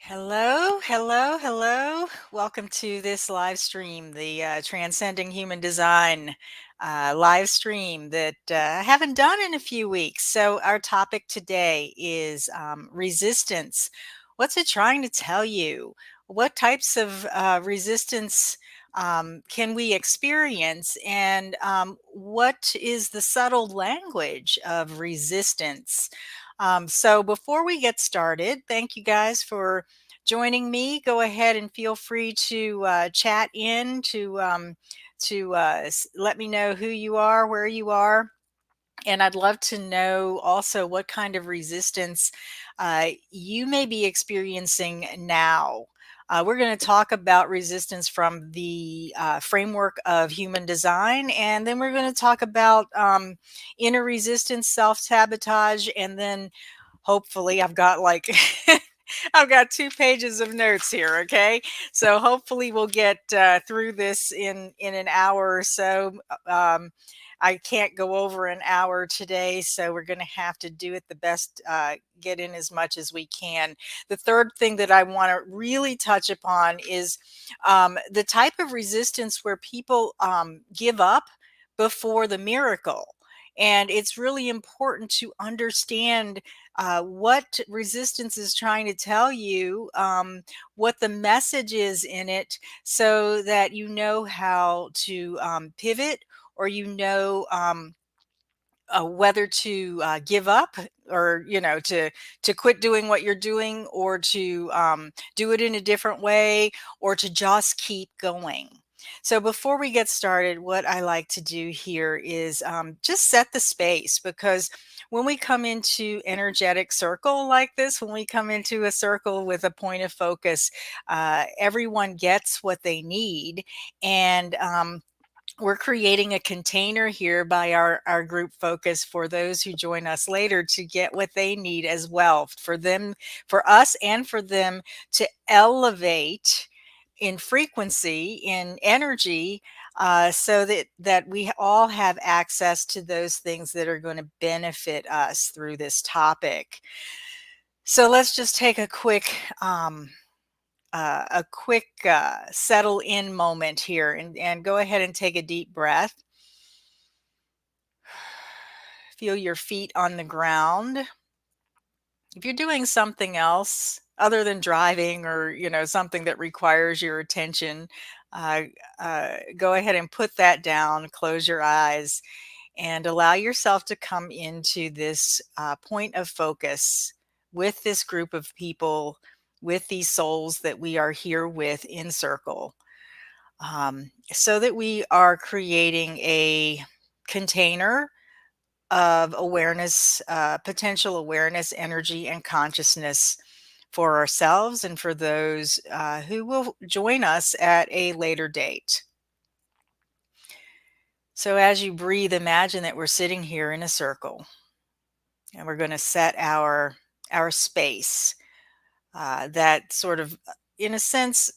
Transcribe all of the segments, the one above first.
Hello, hello, hello. Welcome to this live stream, the Transcending Human Design live stream that I haven't done in a few weeks. So, our topic today is resistance. What's it trying to tell you? What types of resistance can we experience? And what is the subtle language of resistance? So, before we get started, thank you guys for joining me. Go ahead and feel free to chat in to let me know who you are, where you are. And I'd love to know also what kind of resistance you may be experiencing now. We're going to talk about resistance from the framework of human design, and then we're going to talk about inner resistance, self sabotage, and then hopefully I've got like I've got 2 pages of notes here. Okay, so hopefully we'll get through this in an hour or so. I can't go over an hour today, so we're going to have to do it the best, get in as much as we can. The third thing that I want to really touch upon is the type of resistance where people give up before the miracle. And it's really important to understand what resistance is trying to tell you, what the message is in it, so that you know how to pivot, or whether to give up, or to quit doing what you're doing, or to do it in a different way, or to just keep going. So before we get started, what I like to do here is just set the space, because when we come into energetic circle like this, when we come into a circle with a point of focus, everyone gets what they need. And we're creating a container here by our group focus for those who join us later to get what they need as well, for them, for us, and for them to elevate in frequency, in energy, so that we all have access to those things that are going to benefit us through this topic. So let's just take a quick settle in moment here, and go ahead and take a deep breath. Feel your feet on the ground. If you're doing something else other than driving, or something that requires your attention, uh, go ahead and put that down. Close your eyes and allow yourself to come into this point of focus with this group of people, with these souls that we are here with in circle, so that we are creating a container of awareness, potential awareness, energy, and consciousness for ourselves and for those who will join us at a later date. So, as you breathe, imagine that we're sitting here in a circle, and we're going to set our space, that sort of, in a sense,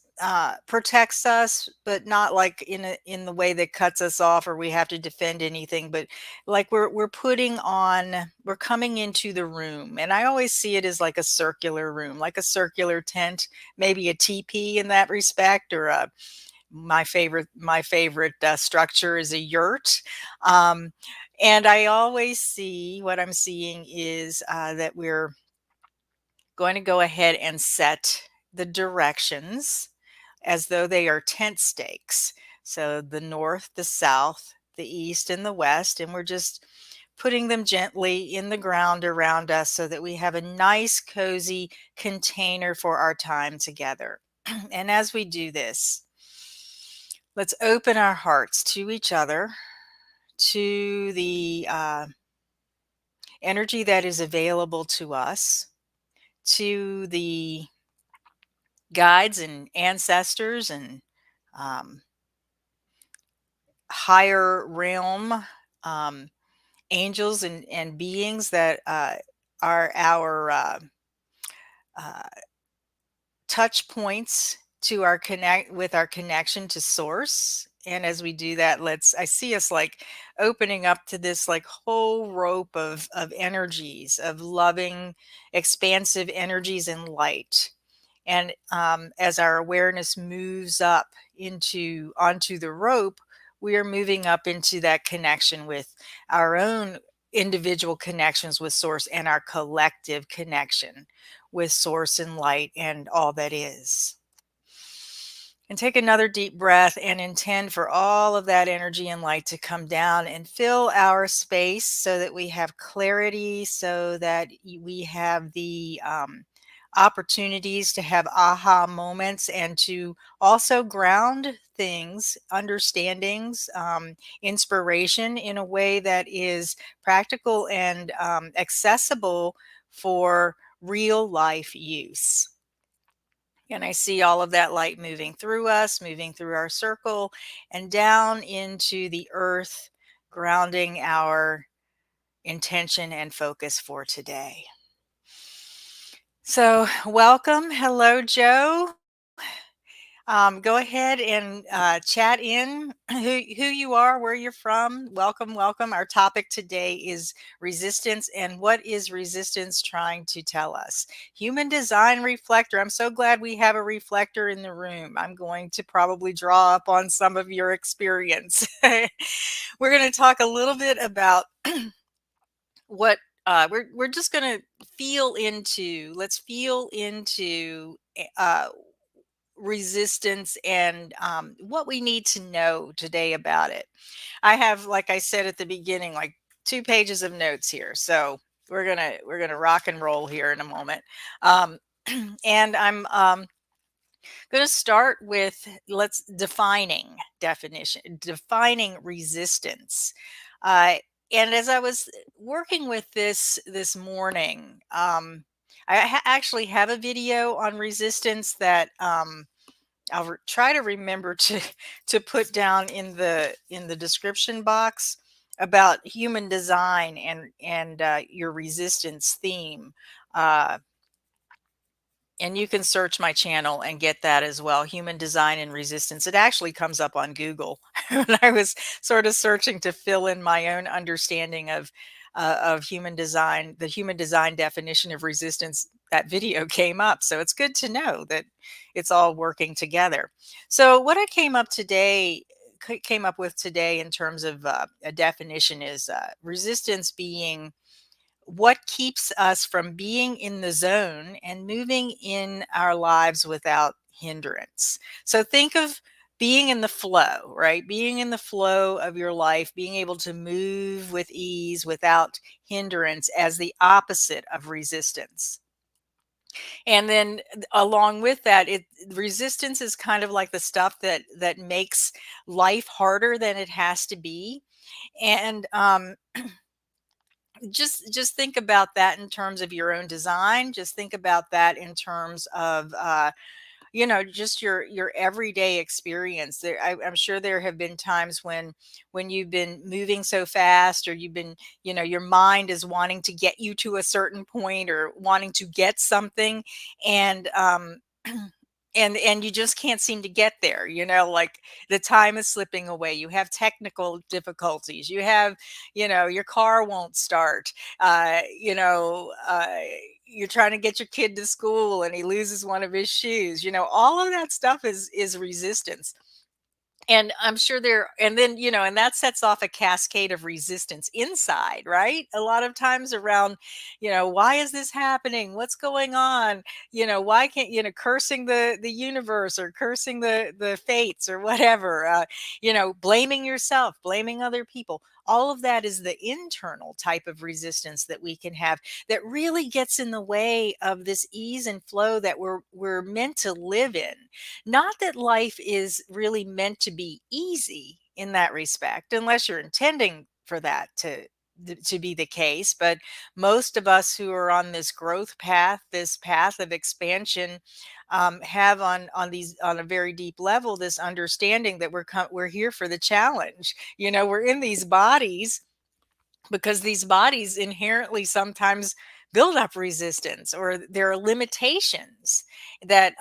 protects us, but not like in the way that cuts us off, or we have to defend anything. But like we're coming into the room, and I always see it as like a circular room, like a circular tent, maybe a teepee in that respect, or my favorite structure is a yurt. Um, and I always see, what I'm seeing is that we're going to go ahead and set the directions as though they are tent stakes. So the north, the south, the east, and the west. And we're just putting them gently in the ground around us, so that we have a nice, cozy container for our time together. And as we do this, let's open our hearts to each other, to the energy that is available to us, to the guides and ancestors and um, higher realm, um, angels and beings that are our uh, touch points to our connect with our connection to source. And as we do that, I see us like opening up to this like whole rope of energies, of loving, expansive energies and light. And as our awareness moves up into onto the rope, we are moving up into that connection with our own individual connections with source and our collective connection with source and light and all that is. And take another deep breath and intend for all of that energy and light to come down and fill our space so that we have clarity, so that we have the opportunities to have aha moments and to also ground things, understandings, inspiration in a way that is practical and accessible for real life use. And I see all of that light moving through us, moving through our circle, and down into the earth, grounding our intention and focus for today. So, welcome. Hello, Joe. Go ahead and chat in who you are, where you're from. Welcome, welcome. Our topic today is resistance and what is resistance trying to tell us? Human design reflector. I'm so glad we have a reflector in the room. I'm going to probably draw up on some of your experience. We're going to talk a little bit about what we're just going to feel into. Let's feel into resistance and what we need to know today about it. I have, like I said at the beginning, like 2 pages of notes here, so we're gonna rock and roll here in a moment. Um, and I'm going to start with let's defining resistance. Uh, and as I was working with this morning, actually have a video on resistance that try to remember to put down in the description box about human design and your resistance theme. Uh, and you can search my channel and get that as well, human design and resistance. It actually comes up on Google when I was sort of searching to fill in my own understanding of human design, the human design definition of resistance. That video came up, so it's good to know that it's all working together. So what I came up with today in terms of a definition is resistance being what keeps us from being in the zone and moving in our lives without hindrance. So think of being in the flow, right? Being in the flow of your life, being able to move with ease without hindrance as the opposite of resistance. And then along with that, resistance is kind of like the stuff that makes life harder than it has to be. And just think about that in terms of your own design. Just think about that in terms of just your everyday experience. I'm sure there have been times when you've been moving so fast, or you've been, your mind is wanting to get you to a certain point or wanting to get something, and and you just can't seem to get there. Like the time is slipping away. You have technical difficulties. You have, your car won't start. You're trying to get your kid to school and he loses one of his shoes. All of that stuff is resistance. And I'm sure and then, and that sets off a cascade of resistance inside, right? A lot of times around, why is this happening? What's going on? Why can't, cursing the universe, or cursing the fates, or whatever, blaming yourself, blaming other people. All of that is the internal type of resistance that we can have, that really gets in the way of this ease and flow that we're meant to live in. Not that life is really meant to be easy in that respect, unless you're intending for that to be the case. But most of us who are on this growth path, this path of expansion, have on a very deep level this understanding that we're here for the challenge. We're in these bodies because these bodies inherently sometimes build up resistance, or there are limitations that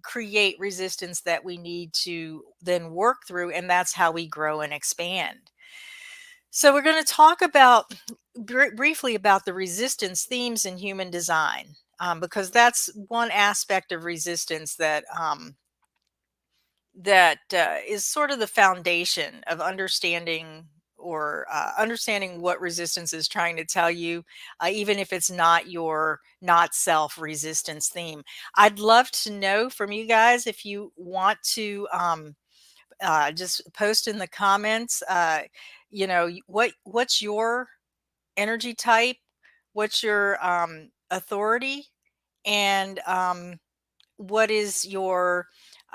create resistance that we need to then work through, and that's how we grow and expand. So we're going to talk about briefly about the resistance themes in human design. because that's one aspect of resistance that is sort of the foundation of understanding or understanding what resistance is trying to tell you, even if it's not your not self resistance theme. I'd love to know from you guys if you want to just post in the comments. What's your energy type? What's your authority? And what is your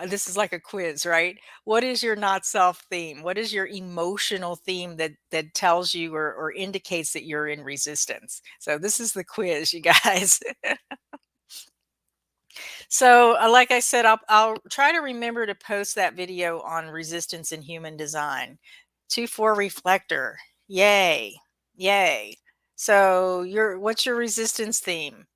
this is like a quiz, right? What is your not self theme? What is your emotional theme that tells you or indicates that you're in resistance? So this is the quiz, you guys. So like I said, I'll try to remember to post that video on resistance in human design. 2-4 reflector. Yay. Yay. So what's your resistance theme?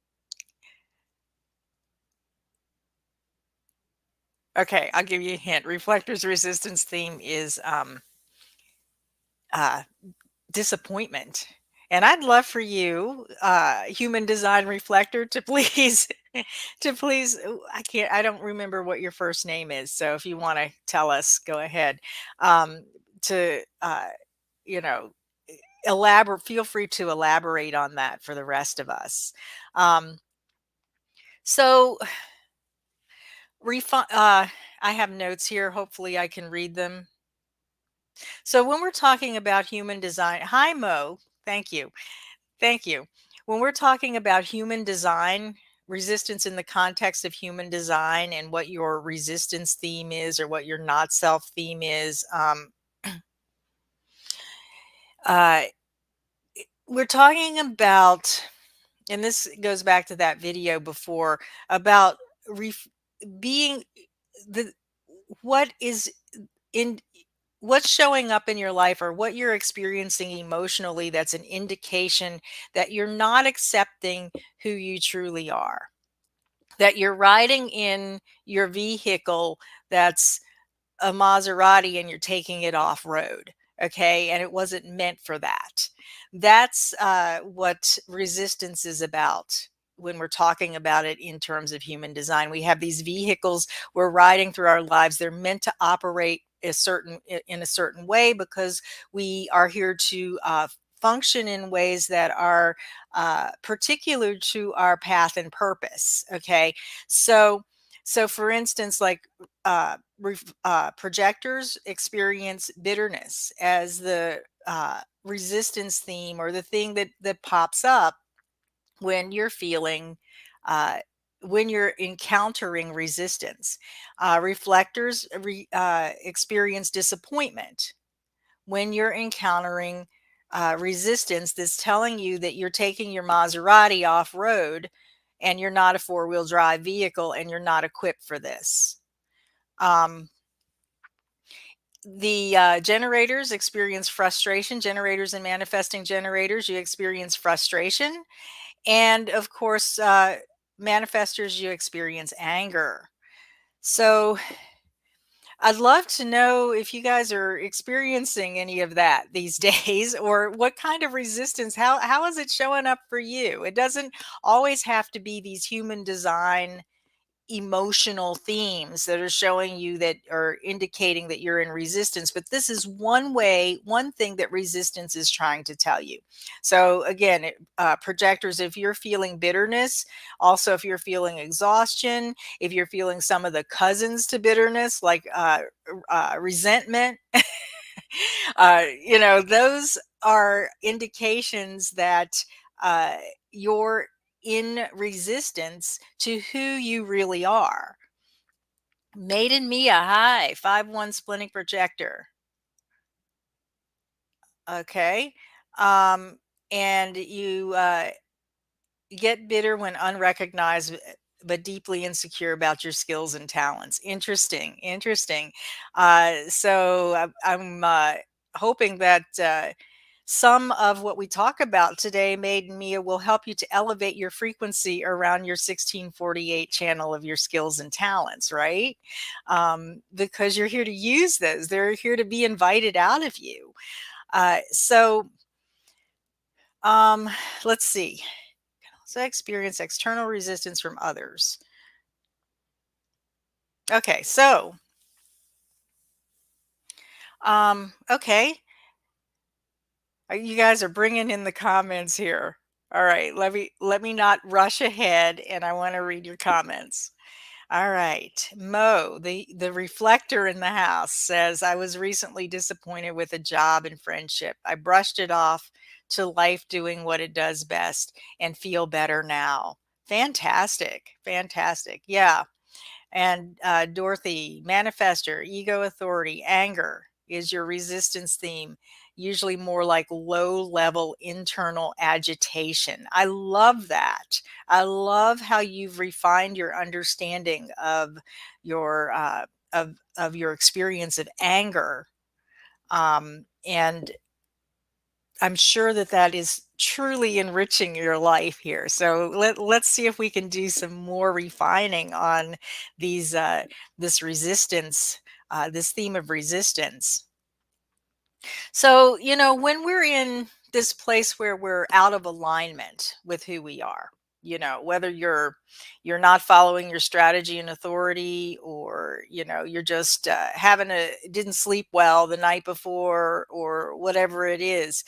Okay, I'll give you a hint. Reflector's resistance theme is uh, disappointment. And I'd love for you, human design reflector, to please, to please. I don't remember what your first name is. So if you want to tell us, go ahead. Um, to, you know, elaborate, feel free to elaborate on that for the rest of us. Um, so, I have notes here. Hopefully, I can read them. So when we're talking about human design, hi Mo, thank you. Thank you. When we're talking about human design, resistance in the context of human design and what your resistance theme is or what your not self theme is, uh, we're talking about, and this goes back to that video before about ref- being the what is in what's showing up in your life or what you're experiencing emotionally that's an indication that you're not accepting who you truly are, that you're riding in your vehicle that's a Maserati and you're taking it off road. Okay. And it wasn't meant for that. That's what resistance is about when we're talking about it in terms of human design. We have these vehicles we're riding through our lives. They're meant to operate in a certain way because we are here to function in ways that are particular to our path and purpose. Okay. So, so for instance, like projectors experience bitterness as the resistance theme or the thing that pops up when you're feeling uh, when you're encountering resistance. Reflectors experience disappointment when you're encountering resistance that's telling you that you're taking your Maserati off road and you're not a four-wheel drive vehicle and you're not equipped for this. um, the generators experience frustration. Generators and manifesting generators, you experience frustration. And of course, manifestors, you experience anger. So I'd love to know if you guys are experiencing any of that these days, or what kind of resistance, how is it showing up for you? It doesn't always have to be these human design emotional themes that are showing you that are indicating that you're in resistance, but this is one thing that resistance is trying to tell you. So again, projectors, if you're feeling bitterness, also if you're feeling exhaustion, if you're feeling some of the cousins to bitterness like resentment, those are indications that uh, you're in resistance to who you really are. Maiden Mia, hi, 5-1 splitting projector. Okay. Um, and you get bitter when unrecognized, but deeply insecure about your skills and talents. Interesting, interesting. So I'm hoping that some of what we talk about today, Maiden Mia, will help you to elevate your frequency around your 1648 channel of your skills and talents, right? Because you're here to use those. They're here to be invited out of you. So um, let's see. So I experience external resistance from others. Okay, so okay, you guys are bringing in the comments here. All right, let me not rush ahead, and I want to read your comments. All right. Mo, the reflector in the house says, I was recently disappointed with a job and friendship. I brushed it off to life doing what it does best and feel better now. Fantastic. Fantastic. Yeah. And Dorothy, manifester, ego, authority, anger is your resistance theme, usually more like low level internal agitation. I love that. I love how you've refined your understanding of your of your experience of anger. And I'm sure that that is truly enriching your life here. So let's see if we can do some more refining on these this resistance, this theme of resistance. So, when we're in this place where we're out of alignment with who we are, whether you're not following your strategy and authority, or you're just having a didn't sleep well the night before, or whatever it is,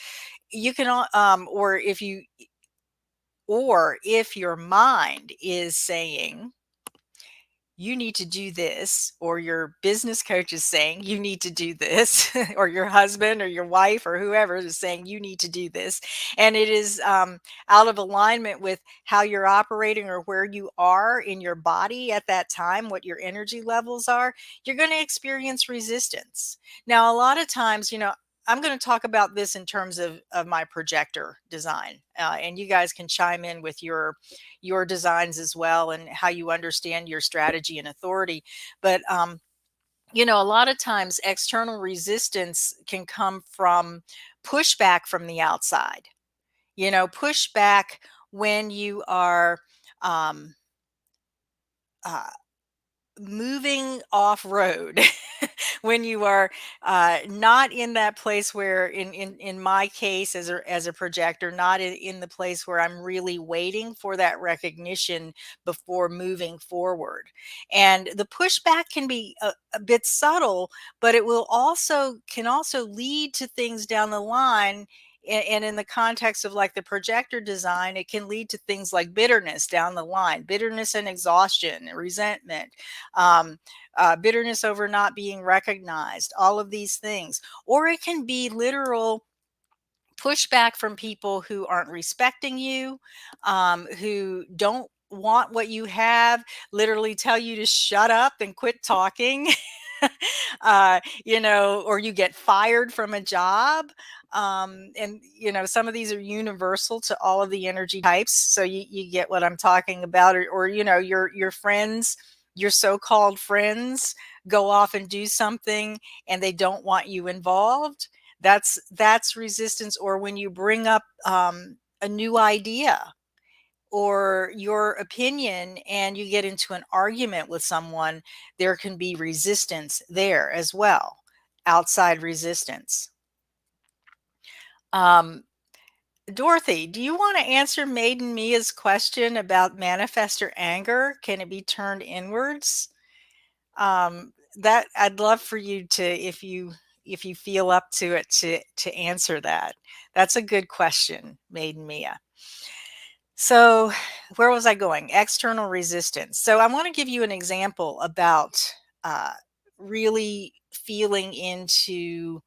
you can or if your mind is saying you need to do this, or your business coach is saying you need to do this, or your husband or your wife or whoever is saying you need to do this, and it is out of alignment with how you're operating or where you are in your body at that time, what your energy levels are, you're going to experience resistance. Now, a lot of times, I'm going to talk about this in terms of my projector design, and you guys can chime in with your designs as well, and how you understand your strategy and authority. But a lot of times external resistance can come from pushback from the outside. Pushback when you are um, uh, moving off road, when you are not in that place where, in my case, as a projector, not in the place where I'm really waiting for that recognition before moving forward. And the pushback can be a bit subtle, but it can also lead to things down the line. And in the context of like the projector design, it can lead to things like bitterness down the line, bitterness and exhaustion, resentment, um, bitterness over not being recognized, all of these things. Or it can be literal pushback from people who aren't respecting you, who don't want what you have, literally tell you to shut up and quit talking. Or you get fired from a job. And some of these are universal to all of the energy types. So you get what I'm talking about. Or your friends, your so-called friends, go off and do something and they don't want you involved. That's resistance. Or when you bring up a new idea or your opinion and you get into an argument with someone, there can be resistance there as well, outside resistance. um, Dorothy, do you want to answer Maiden Mia's question about manifestor anger? Can it be turned inwards? That I'd love for you to, if you feel up to it, to answer that. That's a good question, Maiden Mia. So, where was I going? External resistance. So, I want to give you an example about uh, really feeling into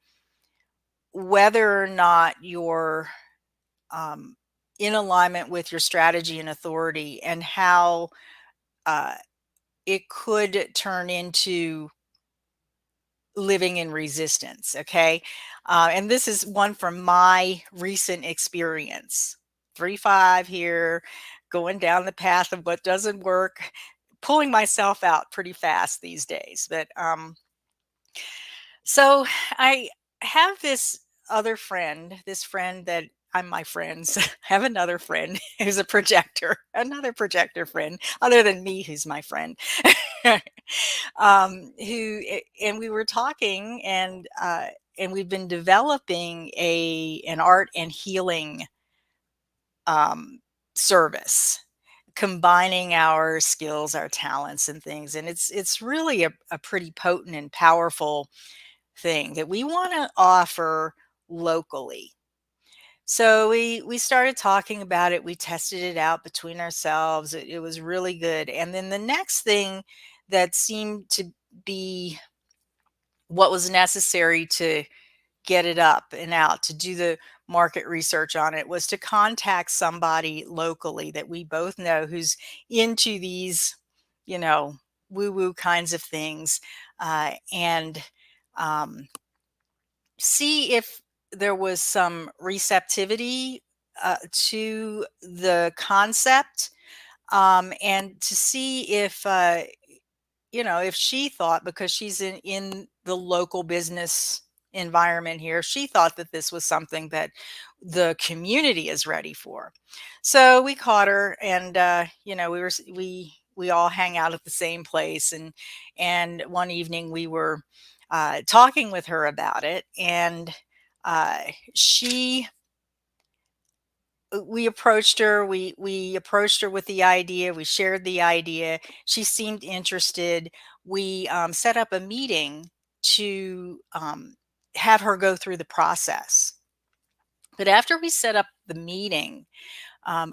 whether or not you're um, in alignment with your strategy and authority, and how uh, it could turn into living in resistance. Okay. And this is one from my recent experience. 3-5 here, going down the path of what doesn't work, pulling myself out pretty fast these days. But so I have this friend that I'm my friends. I have another friend who's a projector, another projector friend, other than me, who's my friend. And we were talking, and we've been developing an art and healing service, combining our skills, our talents, and things. And it's really a pretty potent and powerful thing that we want to offer locally. So we started talking about it. We tested it out between ourselves. It was really good. And then the next thing that seemed to be what was necessary to get it up and out, to do the market research on it, was to contact somebody locally that we both know who's into these, you know, woo woo kinds of things, and um, see if there was some receptivity to the concept, and to see if if she thought, because she's in the local business environment here, she thought that this was something that the community is ready for. So we caught her, and we all hang out at the same place, and one evening we were talking with her about it, and uh, she we approached her. We approached her with the idea. We shared the idea. She seemed interested. We set up a meeting to have her go through the process. But after we set up the meeting, I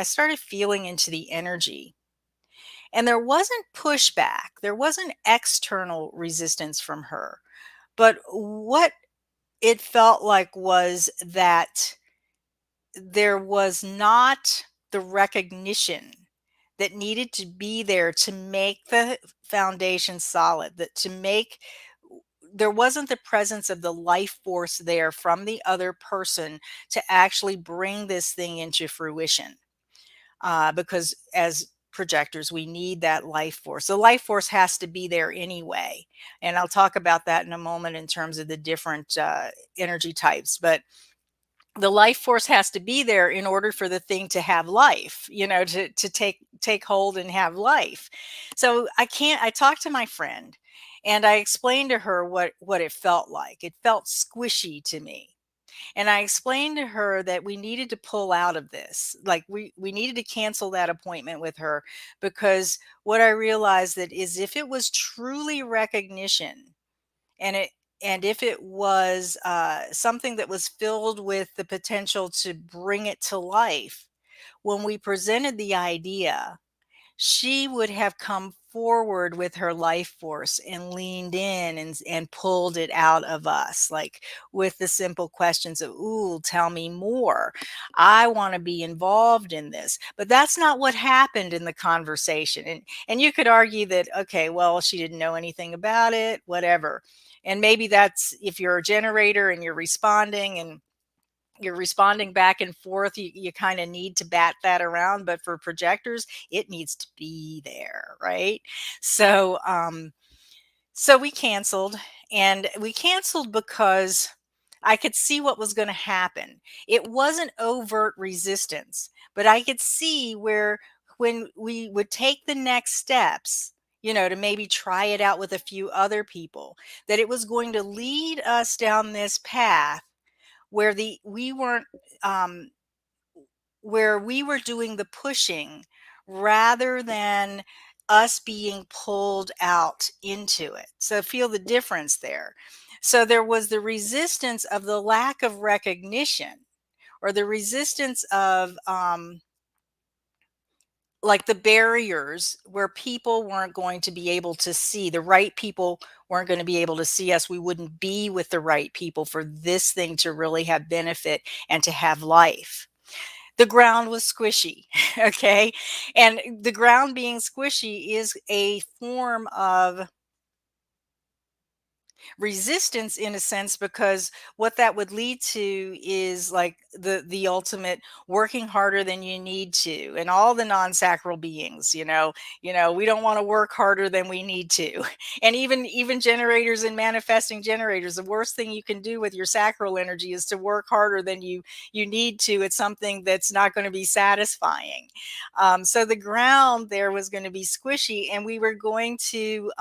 started feeling into the energy, and there wasn't pushback. There wasn't external resistance from her. But what it felt like was that there was not the recognition that needed to be there to make the foundation solid, that to make there wasn't the presence of the life force there from the other person to actually bring this thing into fruition. Because as projectors, we need that life force. The life force has to be there anyway. And I'll talk about that in a moment in terms of the different energy types. But the life force has to be there in order for the thing to have life, to take hold and have life. So I talked to my friend, and I explained to her what it felt like. It felt squishy to me. And I explained to her that we needed to pull out of this. Like we needed to cancel that appointment with her, because what I realized that is, if it was truly recognition, and if it was something that was filled with the potential to bring it to life, when we presented the idea, she would have come forward with her life force and leaned in and pulled it out of us, like with the simple questions of, ooh, tell me more. I want to be involved in this. But that's not what happened in the conversation. And you could argue that, okay, well, she didn't know anything about it, whatever. And maybe that's, if you're a generator and you're responding back and forth, you kind of need to bat that around. But for projectors, it needs to be there, right? So um so we canceled, and we canceled because I could see what was going to happen. It wasn't overt resistance, but I could see where, when we would take the next steps, to maybe try it out with a few other people, that it was going to lead us down this path where the we weren't um, where we were doing the pushing rather than us being pulled out into it. So feel the difference there. So there was the resistance of the lack of recognition, or the resistance of like the barriers where people weren't going to be able to see, the right people weren't going to be able to see us. We wouldn't be with the right people for this thing to really have benefit and to have life. The ground was squishy. Okay. And the ground being squishy is a form of resistance, in a sense, because what that would lead to is like the ultimate working harder than you need to. And all the non-sacral beings, we don't want to work harder than we need to. And even generators and manifesting generators, the worst thing you can do with your sacral energy is to work harder than you need to. It's something that's not going to be satisfying. So the ground there was going to be squishy, and we were going to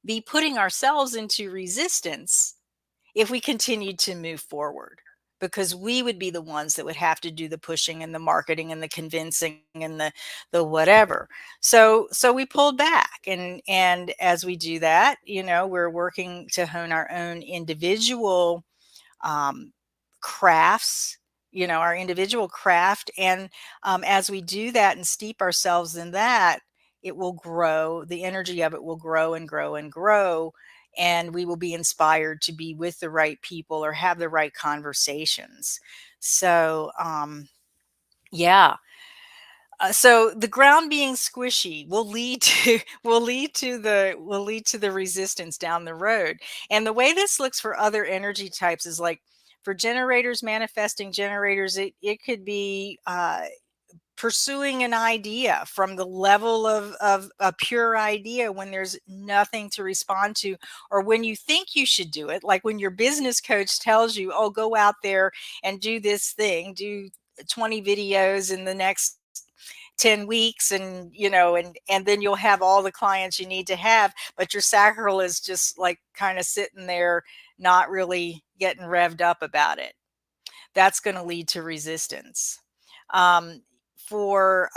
be putting ourselves into resistance if we continued to move forward. because we would be the ones that would have to do the pushing and the marketing and the convincing and the whatever. So we pulled back, and as we do that, we're working to hone our own individual um, crafts, our individual craft. And as we do that and steep ourselves in that, it will grow. The energy of it will grow and grow and grow. And we will be inspired to be with the right people or have the right conversations. So, yeah. So the ground being squishy will lead to will lead to the resistance down the road. And the way this looks for other energy types is like for generators, manifesting generators, it could be pursuing an idea from the level of a pure idea when there's nothing to respond to, or when you think you should do it, like when your business coach tells you, oh, go out there and do this thing, do 20 videos in the next 10 weeks, and and then you'll have all the clients you need to have, but your sacral is just like kind of sitting there, not really getting revved up about it. That's going to lead to resistance. For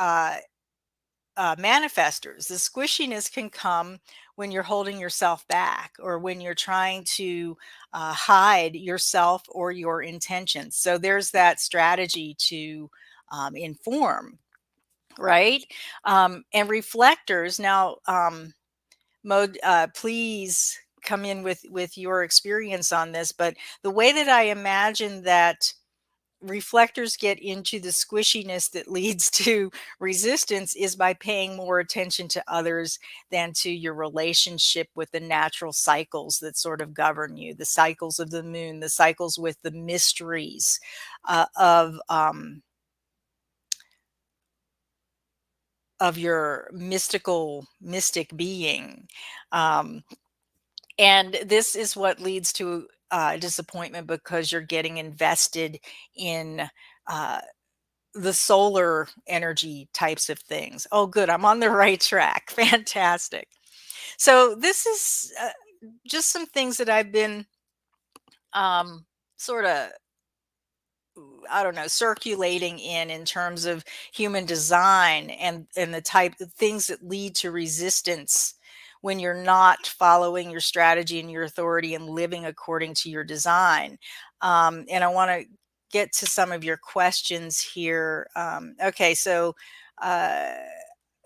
manifestors, the squishiness can come when you're holding yourself back, or when you're trying to hide yourself or your intentions. So there's that strategy to inform, right? And reflectors now, mode, please come in with your experience on this. But the way that I imagine that reflectors get into the squishiness that leads to resistance is by paying more attention to others than to your relationship with the natural cycles that sort of govern you, the cycles of the moon, the cycles with the mysteries of your mystic being. Um, and this is what leads to disappointment, because you're getting invested in uh, the solar energy types of things. Oh, good. I'm on the right track. Fantastic. So, this is just some things that I've been sort of, I don't know, circulating in terms of human design, and the type of things that lead to resistance when you're not following your strategy and your authority and living according to your design. And I want to get to some of your questions here. Okay, so uh,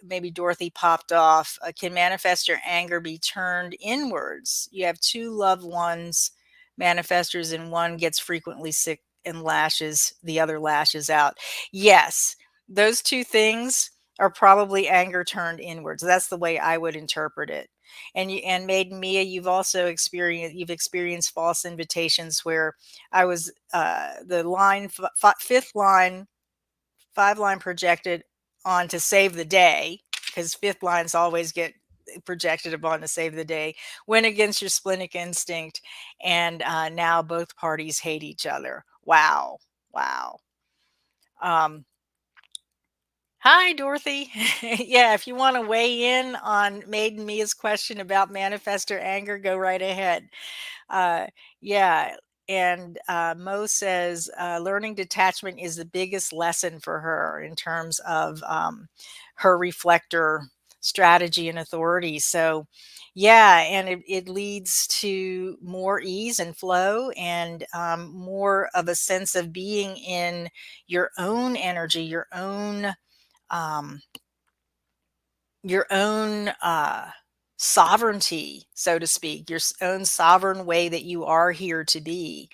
maybe Dorothy popped off. Can manifestor anger be turned inwards? You have two loved ones, manifestors, and one gets frequently sick and lashes the other lashes out. Yes, those two things are probably anger turned inwards. That's the way I would interpret it. And Maiden Mia, you've experienced false invitations where I was the fifth line, five line projected on to save the day, because fifth lines always get projected upon to save the day, went against your splenic instinct, and now both parties hate each other. Wow. Wow. Um, Hi, Dorothy. Yeah, if you want to weigh in on Maiden Mia's question about manifestor anger, go right ahead. Uh, yeah. And Mo says learning detachment is the biggest lesson for her in terms of her reflector strategy and authority. So, yeah, and it leads to more ease and flow, and more of a sense of being in your own energy, um, your own sovereignty, so to speak, your own sovereign way that you are here to be.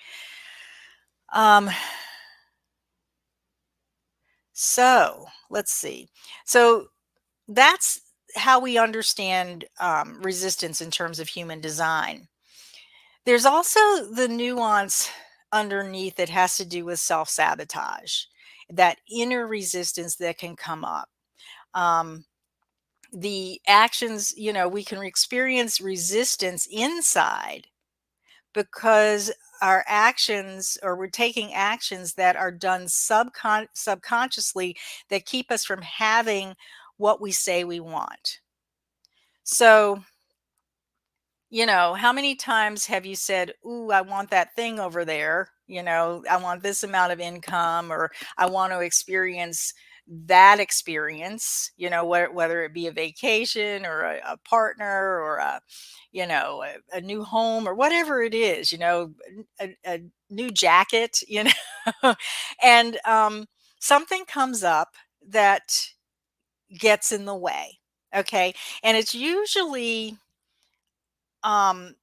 Um, so let's see. So that's how we understand resistance in terms of human design. There's also the nuance underneath that has to do with self sabotage, that inner resistance that can come up. Um, the actions, we can experience resistance inside because our actions, or we're taking actions that are done subconsciously, that keep us from having what we say we want. So, how many times have you said, ooh, I want that thing over there? I want this amount of income, or I want to experience that experience, whether it be a vacation or a partner or a new home or whatever it is, a new jacket, and something comes up that gets in the way. Okay. And it's usually and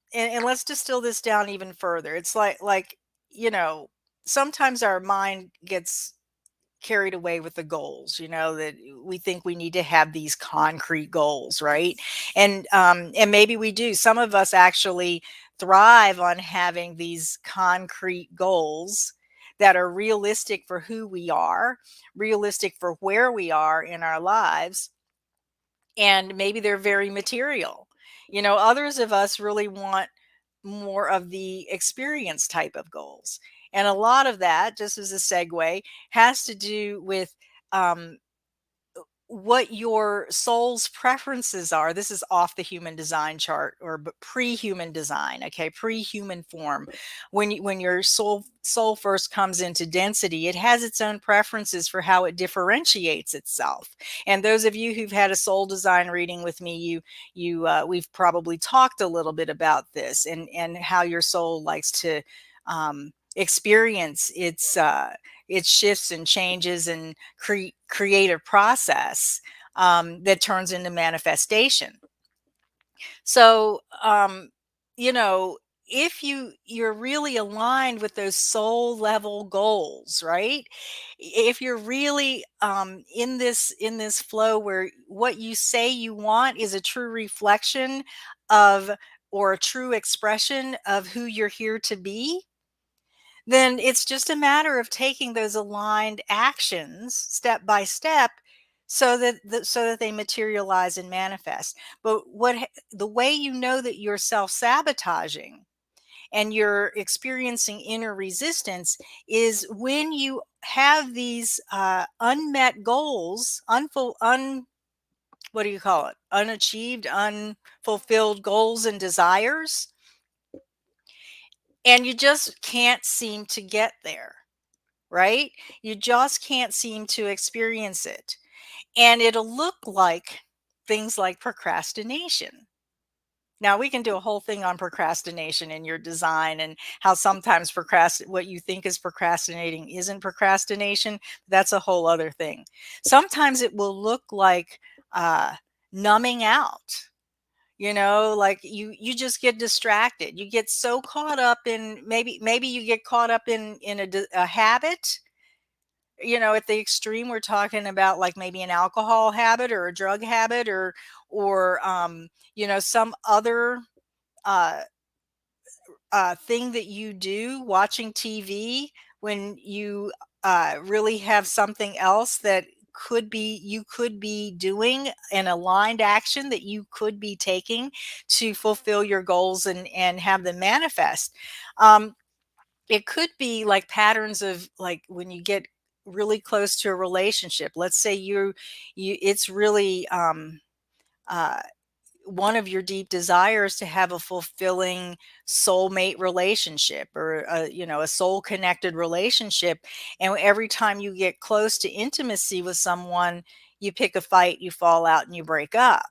let's distill this down even further. It's like, you know, sometimes our mind gets carried away with the goals, that we think we need to have these concrete goals, right? And maybe we do. Some of us actually thrive on having these concrete goals that are realistic for who we are, realistic for where we are in our lives, and maybe they're very material. Others of us really want more of the experience type of goals. And a lot of that, just as a segue, has to do with um, what your soul's preferences are. This is off the human design chart, or pre-human design, okay, pre-human form. When your soul first comes into density, it has its own preferences for how it differentiates itself. And those of you who've had a soul design reading with me, we've probably talked a little bit about this, and how your soul likes to experience its shifts and changes and creative process that turns into manifestation. So, you know, if you're really aligned with those soul level goals, right? If you're really in this flow where what you say you want is a true reflection of, or a true expression of who you're here to be, then it's just a matter of taking those aligned actions step by step, so that they materialize and manifest. But the way you know that you're self-sabotaging and you're experiencing inner resistance is when you have these unmet goals, what do you call it, unachieved, unfulfilled goals and desires, and you just can't seem to get there, right? You just can't seem to experience it. And it'll look like things like procrastination. Now, we can do a whole thing on procrastination in your design, and how sometimes what you think is procrastinating isn't procrastination. That's a whole other thing. Sometimes it will look like numbing out. Like you just get distracted. You get so caught up in, maybe you get caught up in a habit. At the extreme, we're talking about like maybe an alcohol habit or a drug habit, or some other uh, thing that you do, watching TV, when you really have something else that you could be doing, an aligned action that you could be taking to fulfill your goals and have them manifest. It could be like patterns of, like, when you get really close to a relationship. Let's say it's really uh one of your deep desires to have a fulfilling soulmate relationship, or a soul connected relationship, and every time you get close to intimacy with someone, you pick a fight, you fall out, and you break up.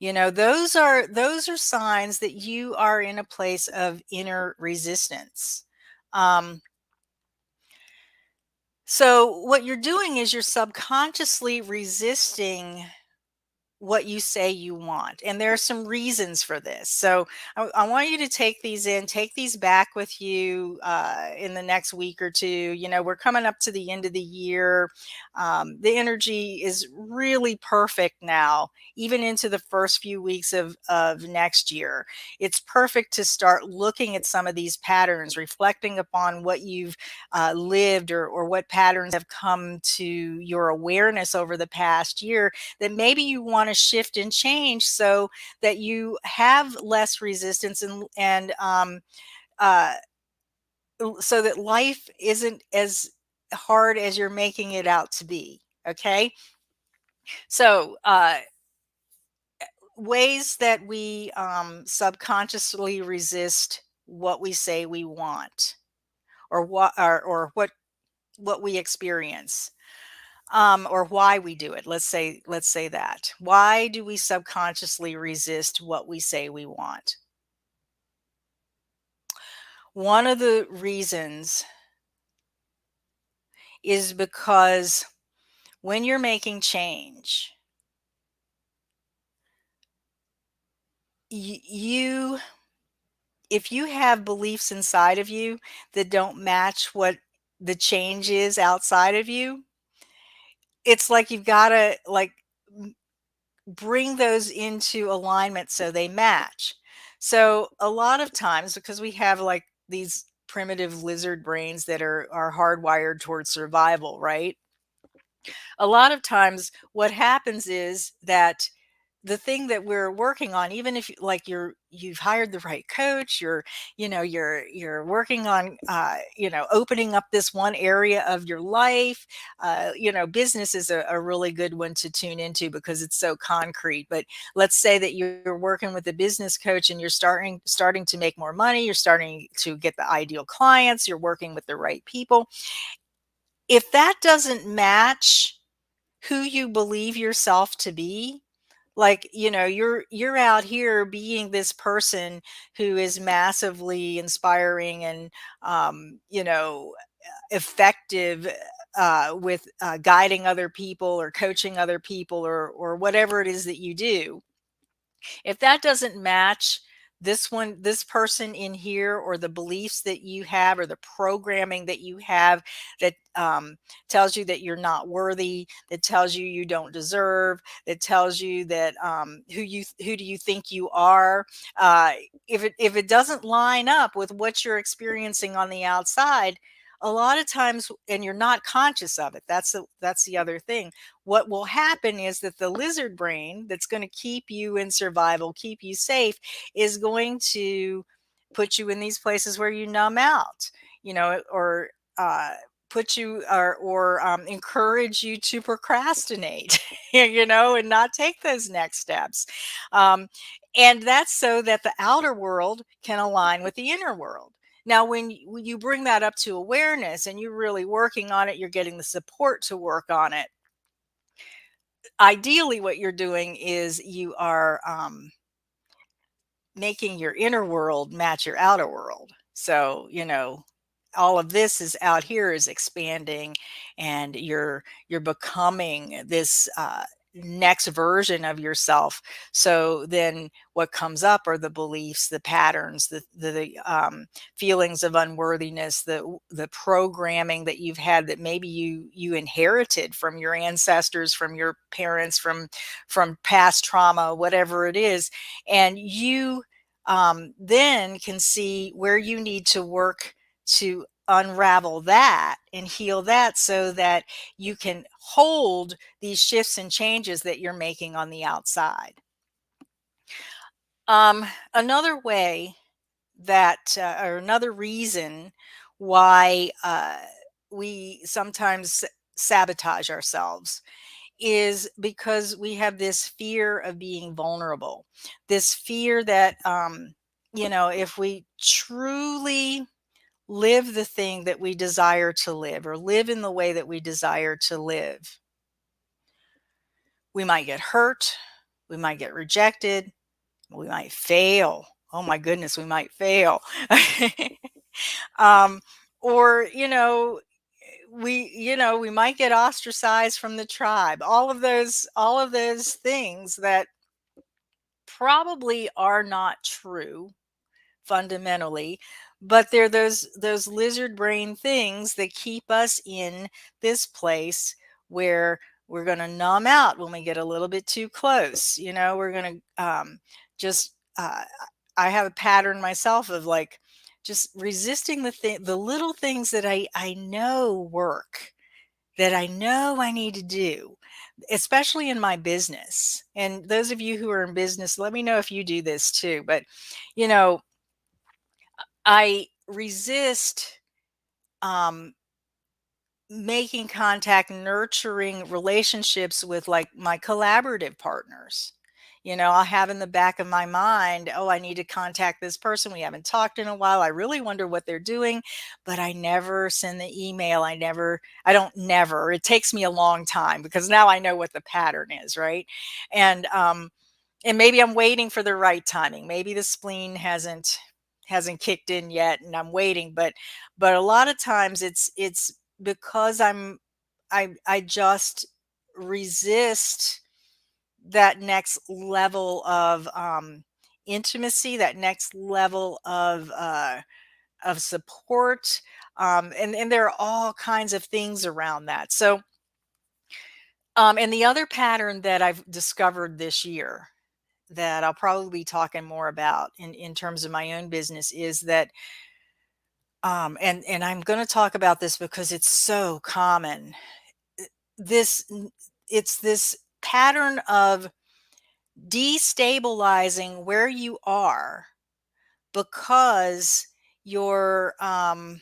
Those are signs that you are in a place of inner resistance. um, so what you're doing is you're subconsciously resisting what you say you want. And there are some reasons for this. So I want you to take these back with you in the next week or two. We're coming up to the end of the year. The energy is really perfect now, even into the first few weeks of next year. It's perfect to start looking at some of these patterns, reflecting upon what you've lived, or what patterns have come to your awareness over the past year, that maybe you want to shift and change, so that you have less resistance, uh, so that life isn't as hard as you're making it out to be. Okay. So, ways that we subconsciously resist what we say we want, or what we experience, or why we do it. Let's say that. Why do we subconsciously resist what we say we want? One of the reasons is because when you're making change, you if you have beliefs inside of you that don't match what the change is outside of you, it's like you've got to bring those into alignment so they match. So a lot of times, because we have like these primitive lizard brains that are hardwired towards survival, right? A lot of times what happens is that the thing that we're working on, even if you've hired the right coach, you're working on opening up this one area of your life. Business is a really good one to tune into because it's so concrete. But let's say that you're working with a business coach and you're starting to make more money, you're starting to get the ideal clients, you're working with the right people. If that doesn't match who you believe yourself to be, you're out here being this person who is massively inspiring and effective with guiding other people or coaching other people or whatever it is that you do. If that doesn't match this person in here, or the beliefs that you have, or the programming that you have that tells you that you're not worthy, that tells you you don't deserve, that tells you that who do you think you are, uh, if it doesn't line up with what you're experiencing on the outside, a lot of times, and you're not conscious of it, that's the other thing. What will happen is that the lizard brain that's going to keep you in survival, keep you safe, is going to put you in these places where you numb out, or uh, put you or encourage you to procrastinate, and not take those next steps. Um, and that's so that the outer world can align with the inner world. Now, when you bring that up to awareness and you're really working on it, you're getting the support to work on it. Ideally, what you're doing is you are making your inner world match your outer world. So, all of this is out here is expanding, and you're becoming this next version of yourself. So then what comes up are the beliefs, the patterns, the feelings of unworthiness, the programming that you've had that maybe you inherited from your ancestors, from your parents, from past trauma, whatever it is. And you then can see where you need to work to unravel that and heal that, so that you can hold these shifts and changes that you're making on the outside. Another way or another reason why we sometimes sabotage ourselves is because we have this fear of being vulnerable. This fear that, if we truly live the thing that we desire to live, or live in the way that we desire to live, we might get hurt, we might get rejected, we might fail. Oh my goodness, we might fail. um, or, we might get ostracized from the tribe. All of those things that probably are not true fundamentally, but they're those lizard brain things that keep us in this place where we're going to numb out when we get a little bit too close. We're going to just I have a pattern myself of like just resisting the little things that I know work, that I know I need to do, especially in my business. And those of you who are in business, let me know if you do this too. But you know I resist um, making contact, nurturing relationships with like my collaborative partners. I'll have in the back of my mind, oh, I need to contact this person. We haven't talked in a while. I really wonder what they're doing, but I never send the email. I don't never. It takes me a long time because now I know what the pattern is, right? And and maybe I'm waiting for the right timing. Maybe the spleen hasn't kicked in yet and I'm waiting, but a lot of times it's because I just resist that next level of intimacy, that next level of support, and there are all kinds of things around that. So, and the other pattern that I've discovered this year that I'll probably be talking more about in terms of my own business is that, and I'm going to talk about this because it's so common. This it's this pattern of destabilizing where you are because you're uh,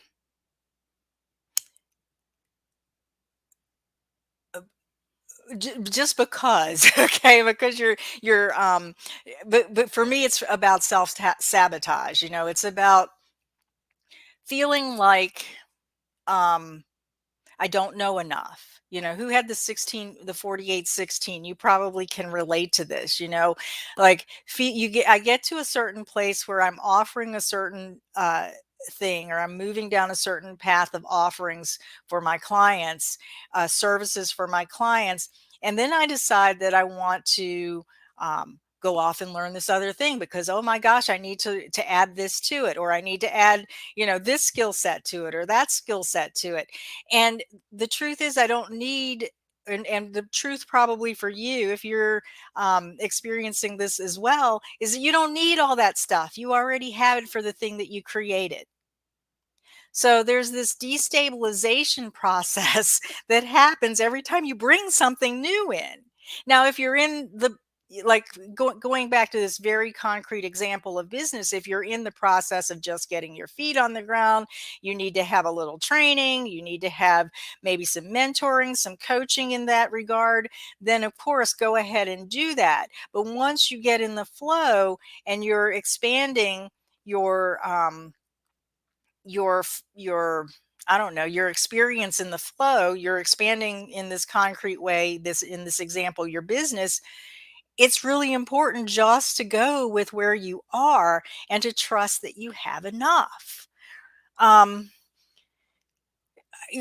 just because okay, because you're but for me it's about self sabotage. It's about feeling like um I don't know enough. Who had the 48-16? You probably can relate to this, like I get to a certain place where I'm offering a certain thing, or I'm moving down a certain path of offerings for my clients, services for my clients. And then I decide that I want to go off and learn this other thing because, oh my gosh, I need to add this to it, or I need to add, this skill set to it, or that skill set to it. And the truth is, I don't need, and the truth probably for you, if you're experiencing this as well, is that you don't need all that stuff. You already have it for the thing that you created. So there's this destabilization process that happens every time you bring something new in. Now, if you're in the like going back to this very concrete example of business, if you're in the process of just getting your feet on the ground, you need to have a little training, you need to have maybe some mentoring, some coaching in that regard, then of course go ahead and do that. But once you get in the flow and you're expanding your your I don't know, your experience in the flow, you're expanding in this concrete way, this in this example, your business, it's really important just to go with where you are and to trust that you have enough. Um,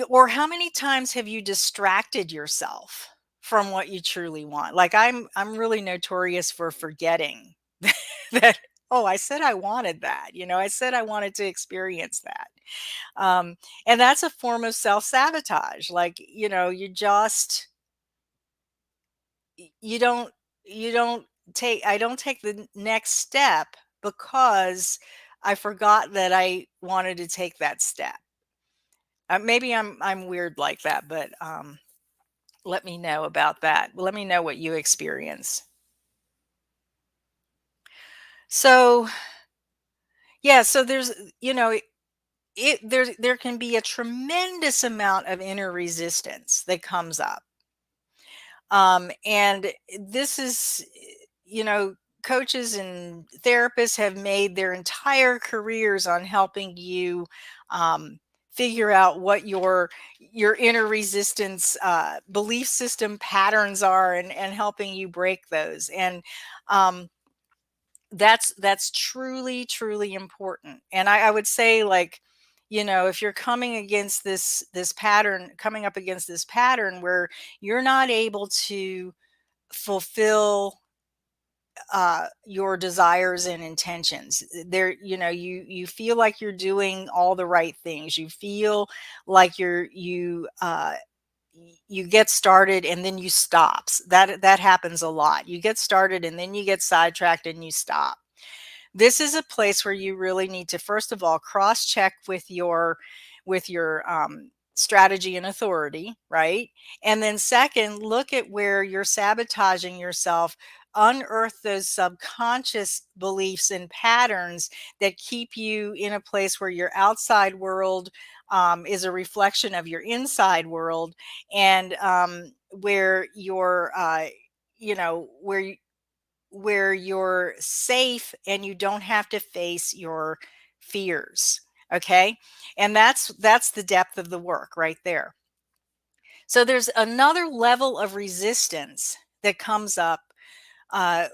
or how many times have you distracted yourself from what you truly want? Like I'm really notorious for forgetting that, oh, I said I wanted that. I said I wanted to experience that. And that's a form of self-sabotage. Like, you don't you don't take I don't take the next step because I forgot that I wanted to take that step. Maybe I'm weird like that, but let me know about that. Let me know what you experience. So, yeah, so there's there can be a tremendous amount of inner resistance that comes up. And this is, you know, coaches and therapists have made their entire careers on helping you figure out what your inner resistance belief system patterns are, and helping you break those. And um, that's truly important. And I would say, like, if you're coming up against this pattern where you're not able to fulfill your desires and intentions, there, you feel like you're doing all the right things, you feel like you get started and then you stops. That happens a lot. You get started and then you get sidetracked and you stop. This is a place where you really need to, first of all, cross check with your strategy and authority, right? And then second, look at where you're sabotaging yourself. Unearth those subconscious beliefs and patterns that keep you in a place where your outside world is a reflection of your inside world, and where you're, where where you're safe and you don't have to face your fears. Okay. And that's the depth of the work right there. So there's another level of resistance that comes up uh,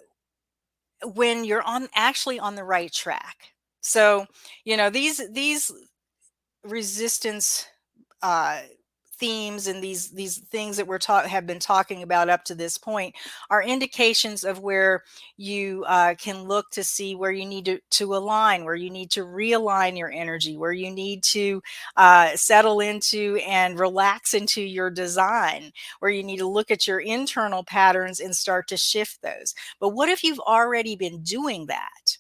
when you're on actually on the right track. So, these resistance uh, themes and these things that have been talking about up to this point are indications of where you can look to see where you need to align, where you need to realign your energy, where you need to settle into and relax into your design, where you need to look at your internal patterns and start to shift those. But what if you've already been doing that?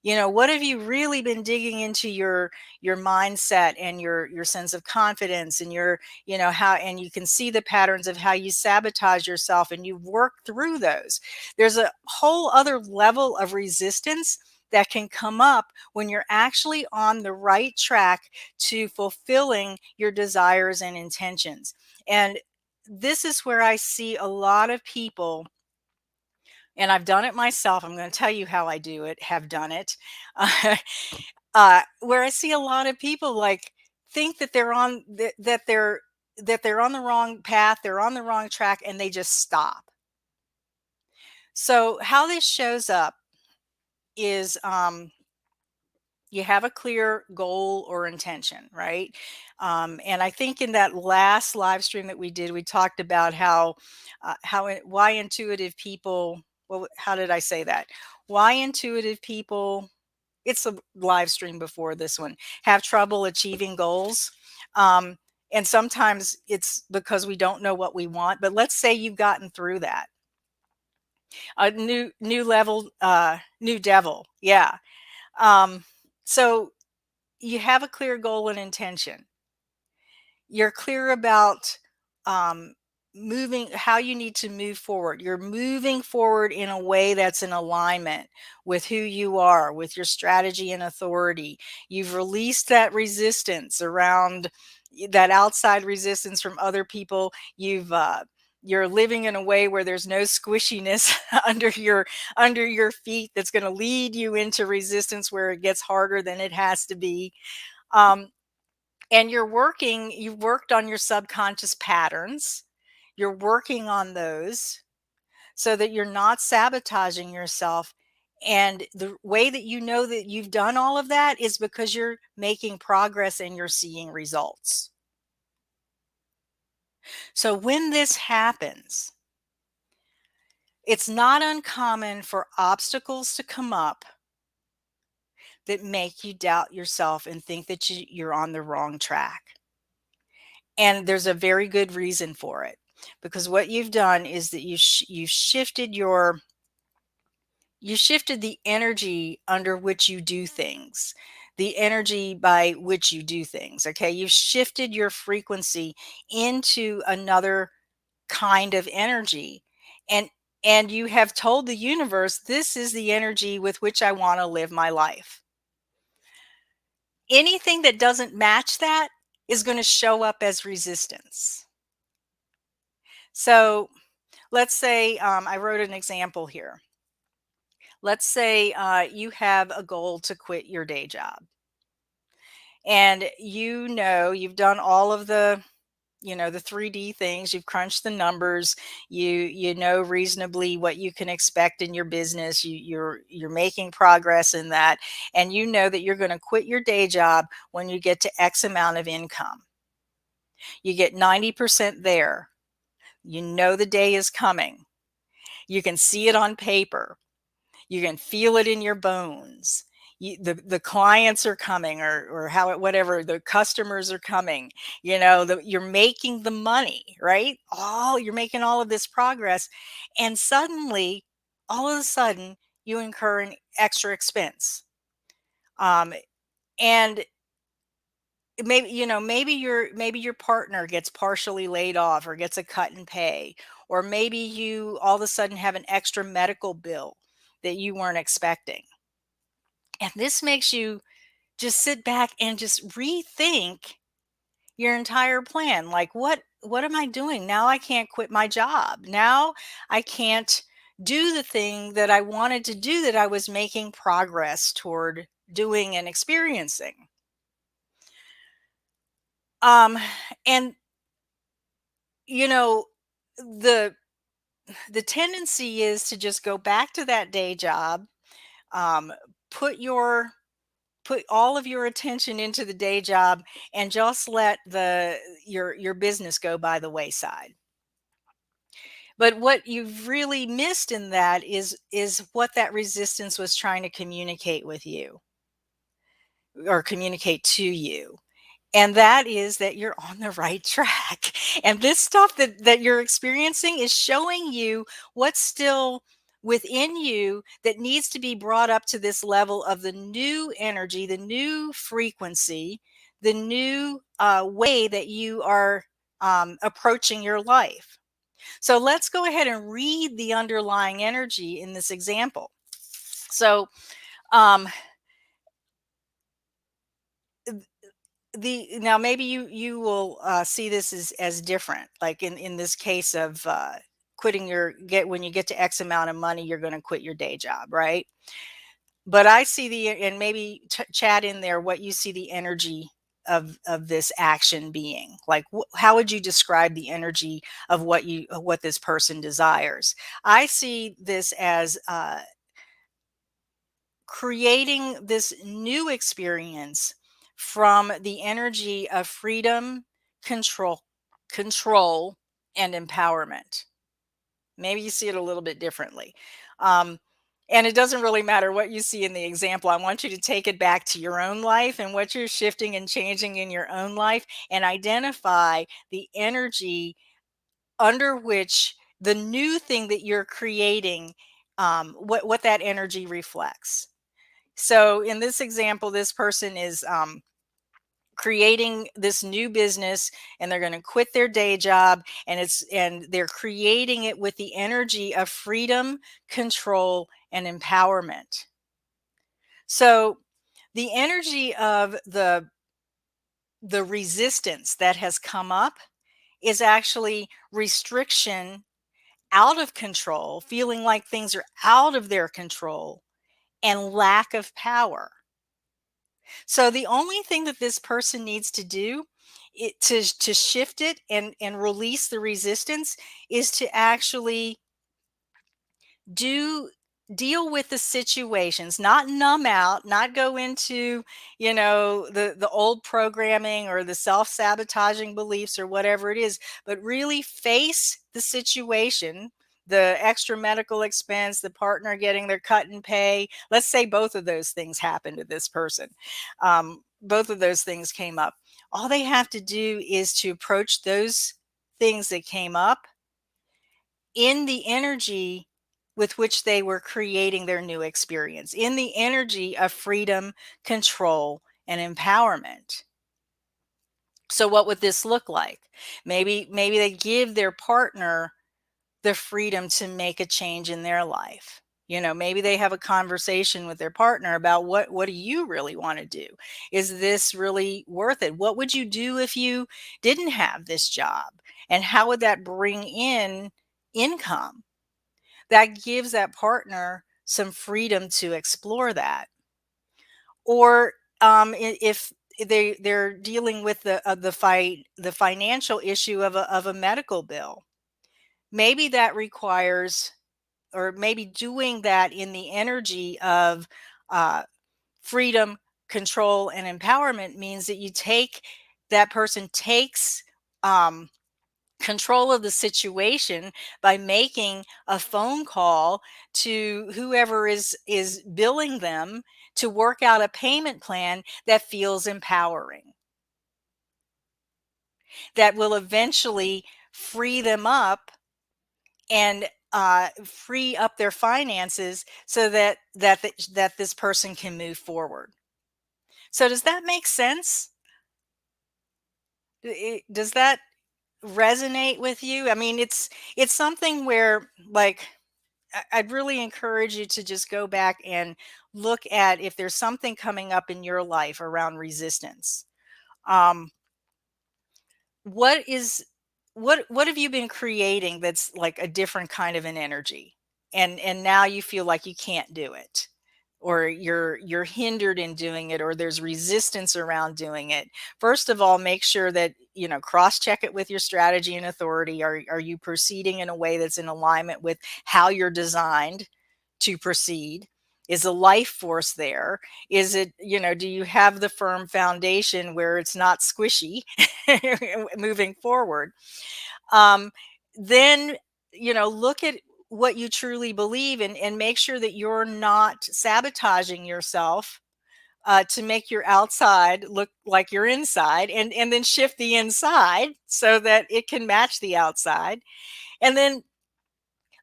What have you really been digging into your mindset and your sense of confidence and your how, and you can see the patterns of how you sabotage yourself and you've worked through those. There's a whole other level of resistance that can come up when you're actually on the right track to fulfilling your desires and intentions. And this is where I see a lot of people, and I've done it myself. I'm going to tell you how I do it, have done it. Uh, where I see a lot of people like think that they're on the wrong path, they're on the wrong track, and they just stop. So how this shows up is you have a clear goal or intention, right? And I think in that last live stream that we did, we talked about why intuitive people. Well, how did I say that? Why intuitive people? It's a live stream before this one, have trouble achieving goals. Um, and sometimes it's because we don't know what we want. But let's say you've gotten through that. A new level, new devil. Yeah. Um, so you have a clear goal and intention. You're clear about um, moving, how you need to move forward. You're moving forward in a way that's in alignment with who you are, with your strategy and authority. You've released that resistance around that outside resistance from other people. You're living in a way where there's no squishiness under your feet that's going to lead you into resistance where it gets harder than it has to be. Um, and you've worked on your subconscious patterns. You're working on those so that you're not sabotaging yourself. And the way that you know that you've done all of that is because you're making progress and you're seeing results. So when this happens, it's not uncommon for obstacles to come up that make you doubt yourself and think that you're on the wrong track. And there's a very good reason for it, because what you've done is that you shifted the energy under which you do things, the energy by which you do things. Okay, you've shifted your frequency into another kind of energy, and you have told the universe, this is the energy with which I want to live my life. Anything that doesn't match that is going to show up as resistance. So let's say, I wrote an example here. Let's say you have a goal to quit your day job, and you've done all of the 3D things, you've crunched the numbers, you know reasonably what you can expect in your business, you're making progress in that, and you know that you're going to quit your day job when you get to X amount of income. You get 90% there. You know the day is coming. You can see it on paper. You can feel it in your bones. The clients are coming, or whatever, the customers are coming. You're making the money, right? You're making all of this progress, and suddenly, all of a sudden, you incur an extra expense. Um, and maybe your partner gets partially laid off or gets a cut in pay, or maybe you all of a sudden have an extra medical bill that you weren't expecting. And this makes you just sit back and just rethink your entire plan. Like, what am I doing? Now I can't quit my job. Now I can't do the thing that I wanted to do, that I was making progress toward doing and experiencing. Um, and you know, the the tendency is to just go back to that day job, um, put your put all of your attention into the day job, and just let the your business go by the wayside. But what you've really missed in that is what that resistance was trying to communicate with you, or communicate to you. And that is that you're on the right track. And this stuff that you're experiencing is showing you what's still within you that needs to be brought up to this level of the new energy, the new frequency, the new way that you are approaching your life. So let's go ahead and read the underlying energy in this example. So, um, the now maybe you will see this as different, like in this case of quitting your get when you get to X amount of money, you're going to quit your day job, right? But I see and maybe chat in there what you see the energy of this action being like. How would you describe the energy of what this person desires? I see this as creating this new experience from the energy of freedom, control, control, and empowerment. Maybe you see it a little bit differently. Um, and it doesn't really matter what you see in the example. I want you to take it back to your own life and what you're shifting and changing in your own life, and identify the energy under which the new thing that you're creating, what that energy reflects. So in this example, this person is creating this new business, and they're going to quit their day job, and they're creating it with the energy of freedom, control, and empowerment. So the energy of the resistance that has come up is actually restriction, out of control, feeling like things are out of their control, and lack of power. So the only thing that this person needs to do, to shift it and release the resistance, is to actually do deal with the situations, not numb out, not go into, the old programming or the self-sabotaging beliefs or whatever it is, but really face the situation, the extra medical expense, the partner getting their cut and pay. Let's say both of those things happened to this person. Both of those things came up. All they have to do is to approach those things that came up in the energy with which they were creating their new experience, in the energy of freedom, control, and empowerment. So what would this look like? Maybe they give their partner the freedom to make a change in their life. Maybe they have a conversation with their partner about what do you really want to do? Is this really worth it? What would you do if you didn't have this job? And how would that bring in income? That gives that partner some freedom to explore that. Or if they're dealing with the financial issue of a medical bill, maybe that requires, or maybe doing that in the energy of uh, freedom, control, and empowerment means that that person takes control of the situation by making a phone call to whoever is billing them to work out a payment plan that feels empowering, that will eventually free them up, and free up their finances so that this person can move forward. So does that make sense? Does that resonate with you? I mean, it's something where, like, I'd really encourage you to just go back and look at if there's something coming up in your life around resistance. Um, what is what have you been creating that's like a different kind of an energy? and now you feel like you can't do it, or you're hindered in doing it, or there's resistance around doing it. First of all, make sure that, cross check it with your strategy and authority. Are you proceeding in a way that's in alignment with how you're designed to proceed? Is a life force there? Is it, do you have the firm foundation where it's not squishy moving forward? um, then, look at what you truly believe in, and make sure that you're not sabotaging yourself to make your outside look like your inside, and then shift the inside so that it can match the outside. And then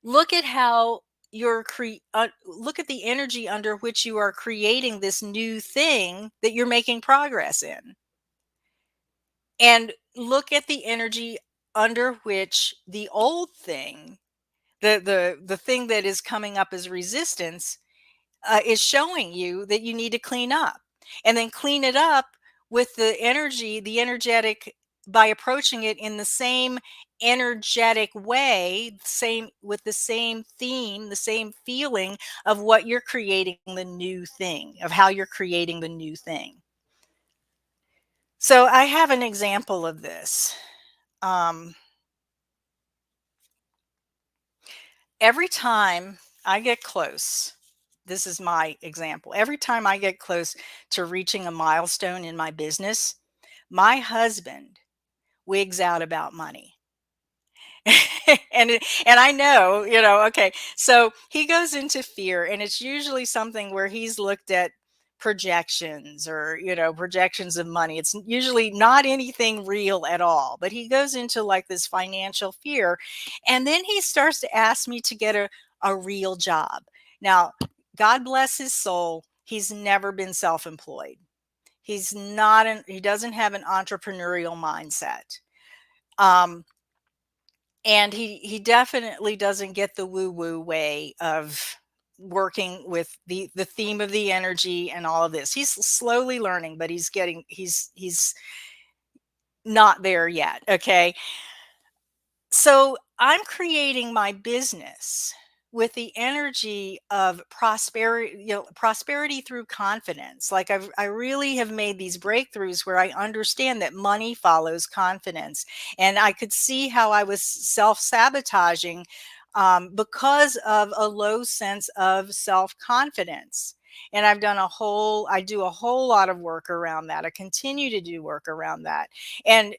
look at how look at the energy under which you are creating this new thing that you're making progress in, and look at the energy under which the old thing, the thing that is coming up as resistance, is showing you that you need to clean up. And then clean it up with the energetic, by approaching it in the same energetic way, same with the same theme, the same feeling of what you're creating, the new thing, of how you're creating the new thing. So I have an example of this. Um, every time I get close, this is my example. Every time I get close to reaching a milestone in my business, my husband wigs out about money. And I know, okay. So he goes into fear, and it's usually something where he's looked at projections, or projections of money. It's usually not anything real at all, but he goes into like this financial fear, and then he starts to ask me to get a real job. Now, God bless his soul, he's never been self-employed. He doesn't have an entrepreneurial mindset. um and he definitely doesn't get the woo woo way of working with the theme of the energy and all of this. He's slowly learning, but he's not there yet. Okay. So I'm creating my business with the energy of prosperity, prosperity through confidence. Like I really have made these breakthroughs where I understand that money follows confidence. And I could see how I was self sabotaging because of a low sense of self confidence. And I do a whole lot of work around that. I continue to do work around that. And,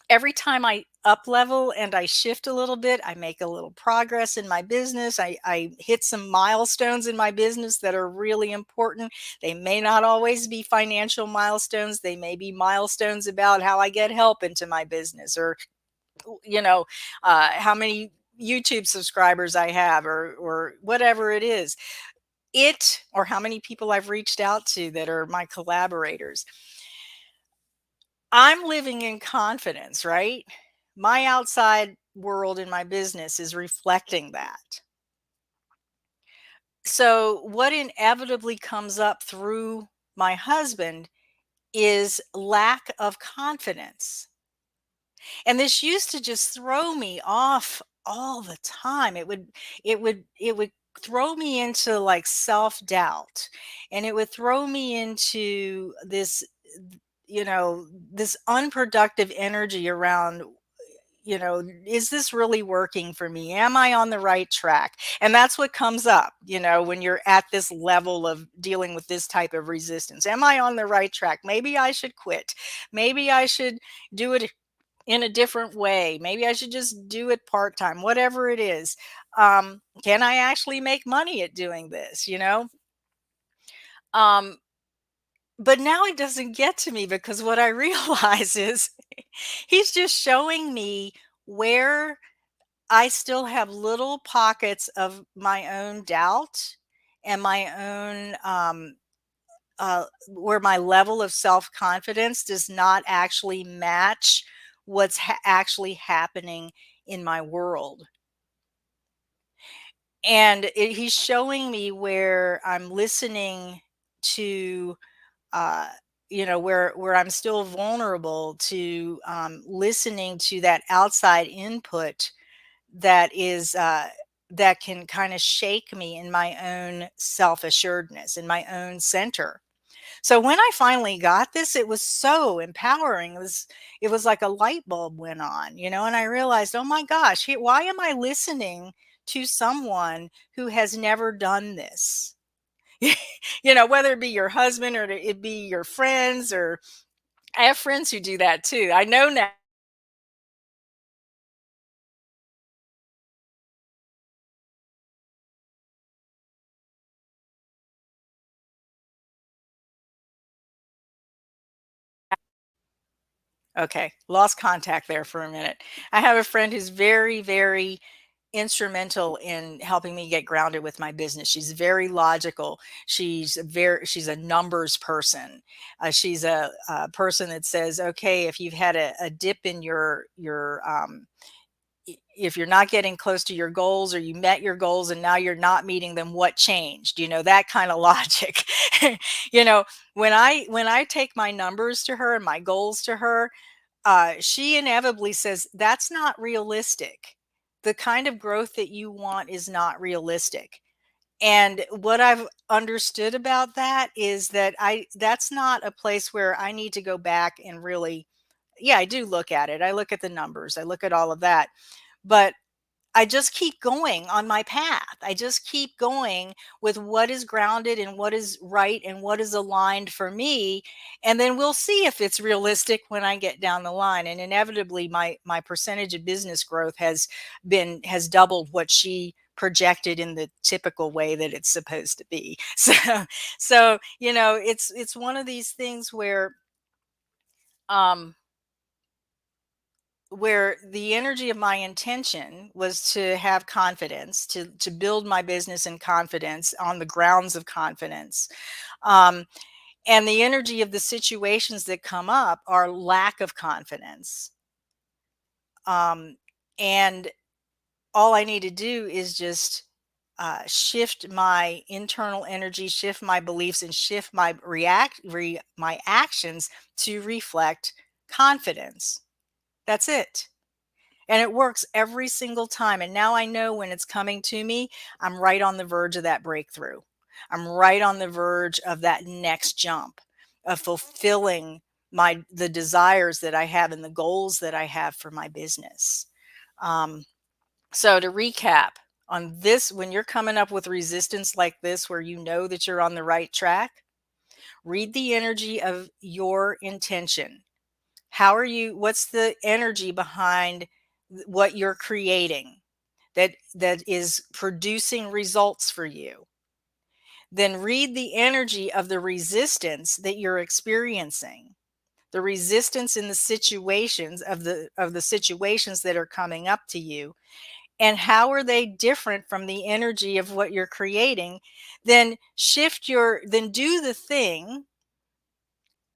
every time I up level and I shift a little bit, I make a little progress in my business. I hit some milestones in my business that are really important. They may not always be financial milestones. They may be milestones about how I get help into my business, or, how many YouTube subscribers I have, or whatever it is. Or how many people I've reached out to that are my collaborators. I'm living in confidence, right? My outside world in my business is reflecting that. So, what inevitably comes up through my husband is lack of confidence. And this used to just throw me off all the time. It would throw me into like self-doubt, and it would throw me into this unproductive energy around, is this really working for me? Am I on the right track? And that's what comes up, when you're at this level of dealing with this type of resistance. Am I on the right track? Maybe I should quit. Maybe I should do it in a different way. Maybe I should just do it part time, whatever it is. Can I actually make money at doing this? Um, but now it doesn't get to me, because what I realize is he's just showing me where I still have little pockets of my own doubt, and my own, where my level of self confidence does not actually match what's actually happening in my world. And he's showing me where I'm listening to, uh, where I'm still vulnerable to, listening to that outside input that is that can kind of shake me in my own self assuredness, in my own center. So when I finally got this, it was so empowering. It was like a light bulb went on, and I realized, oh my gosh, why am I listening to someone who has never done this? Whether it be your husband or it be your friends, or I have friends who do that too. I know now. Okay, lost contact there for a minute. I have a friend who's very, very instrumental in helping me get grounded with my business. She's very logical. She's a numbers person. She's a person that says, okay, if you've had a dip in if you're not getting close to your goals, or you met your goals and now you're not meeting them, what changed? That kind of logic. you know, when I take my numbers to her and my goals to her, she inevitably says, that's not realistic. The kind of growth that you want is not realistic. And what I've understood about that is that that's not a place where I need to go back and really, yeah, I do look at it. I look at the numbers, I look at all of that. But I just keep going on my path. I just keep going with what is grounded and what is right and what is aligned for me. And then we'll see if it's realistic when I get down the line. And inevitably my percentage of business growth has doubled what she projected in the typical way that it's supposed to be. So it's one of these things um where the energy of my intention was to have confidence, to build my business in confidence, on the grounds of confidence. um, and the energy of the situations that come up are lack of confidence. Um, and all I need to do is just shift my internal energy, shift my beliefs, and shift my actions to reflect confidence. That's it. And it works every single time. And now I know when it's coming to me, I'm right on the verge of that breakthrough. I'm right on the verge of that next jump, of fulfilling the desires that I have and the goals that I have for my business. Um, so to recap on this, when you're coming up with resistance like this, where you know that you're on the right track, read the energy of your intention. What's the energy behind what you're creating that is producing results for you? Then read the energy of the resistance that you're experiencing, the resistance in the situations of the situations that are coming up to you, and how are they different from the energy of what you're creating. Then do the thing,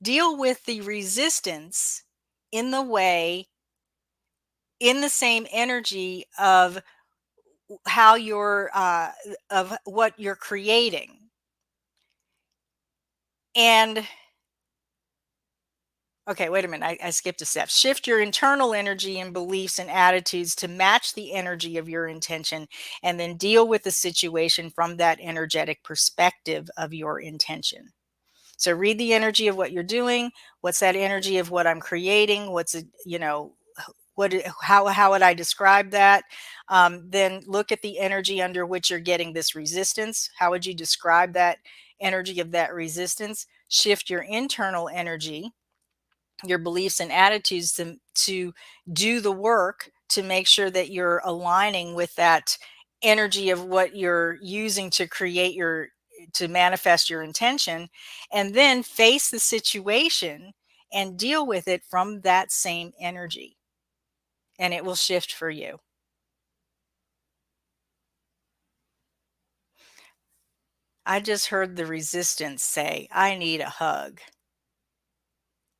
deal with the resistance in the way, in the same energy of how you're of what you're creating. And okay, wait a minute, I skipped a step. Shift your internal energy and beliefs and attitudes to match the energy of your intention, and then deal with the situation from that energetic perspective of your intention. So read the energy of what you're doing. What's that energy of what I'm creating? What's it, how would I describe that? Then look at the energy under which you're getting this resistance. How would you describe that energy of that resistance? Shift your internal energy, your beliefs and attitudes, to do the work to make sure that you're aligning with that energy of what you're using to manifest your intention. And then face the situation and deal with it from that same energy, and it will shift for you. I just heard the resistance say, I need a hug.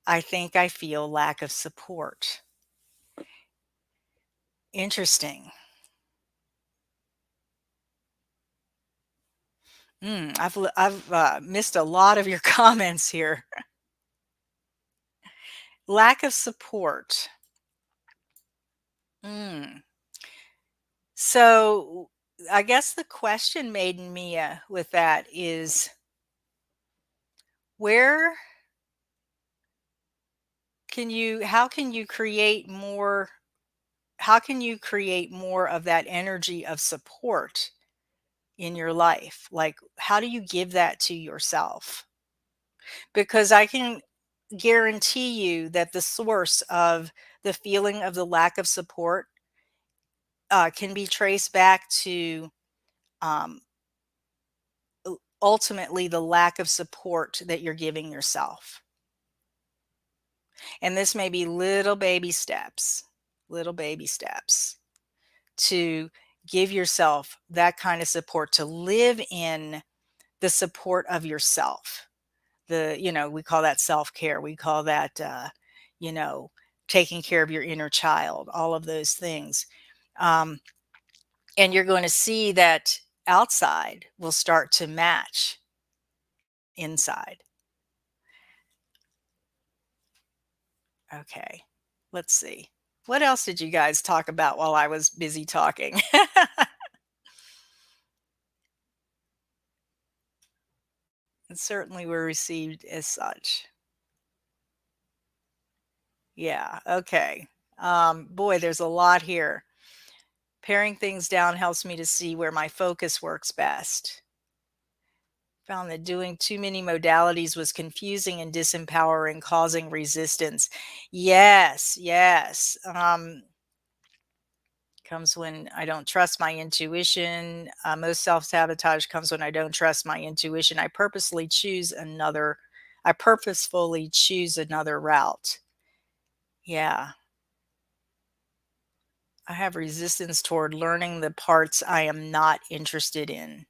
I think I feel lack of support. Interesting. I've missed a lot of your comments here. Lack of support. Mm. So I guess the question made in me with that is where how can you create more how can you create more of that energy of support in your life? Like, how do you give that to yourself? Because I can guarantee you that the source of the feeling of the lack of support can be traced back to um, ultimately the lack of support that you're giving yourself. And this may be little baby steps to give yourself that kind of support, to live in the support of yourself. We call that self-care. We call that, you know, taking care of your inner child, all of those things. Um, and you're going to see that outside will start to match inside. Okay. Let's see. What else did you guys talk about while I was busy talking? And certainly were received as such. Yeah. Okay. Boy, there's a lot here. Paring things down helps me to see where my focus works best. Found that doing too many modalities was confusing and disempowering, causing resistance. Yes, yes. Comes when I don't trust my intuition. Most self sabotage comes when I don't trust my intuition. I purposefully choose another route. Yeah. I have resistance toward learning the parts I am not interested in.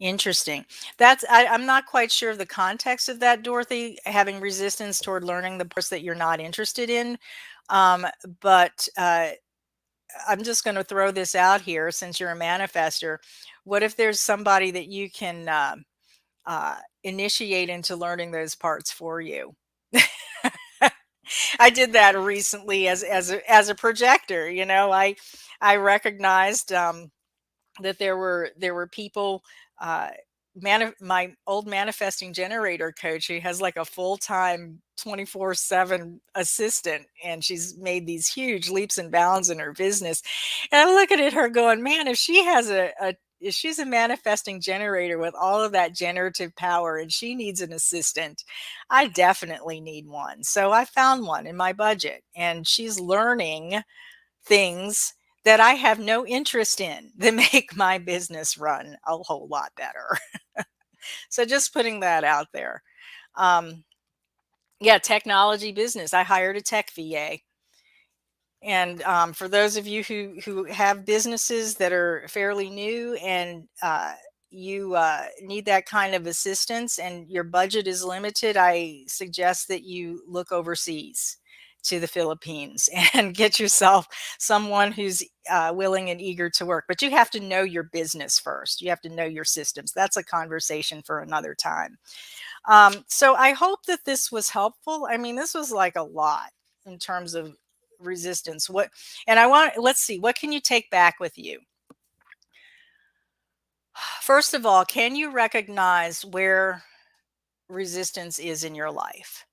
Interesting. I'm not quite sure of the context of that, Dorothy, having resistance toward learning the parts that you're not interested in. Um, but I'm just going to throw this out here since you're a manifester. What if there's somebody that you can initiate into learning those parts for you? I did that recently as a projector. I recognized that there were people. Uh, my old manifesting generator coach, who has like a full-time 24/7 assistant, and she's made these huge leaps and bounds in her business. And I'm looking at her going, man, if she's a manifesting generator with all of that generative power and she needs an assistant, I definitely need one. So I found one in my budget, and she's learning things that I have no interest in that make my business run a whole lot better. So just putting that out there. Um, yeah, technology business. I hired a tech VA. And for those of you who have businesses that are fairly new, and you need that kind of assistance and your budget is limited, I suggest that you look overseas to the Philippines and get yourself someone who's willing and eager to work. But you have to know your business first. You have to know your systems. That's a conversation for another time. So I hope that this was helpful. I mean, this was like a lot in terms of resistance. Let's see, what can you take back with you? First of all, can you recognize where resistance is in your life?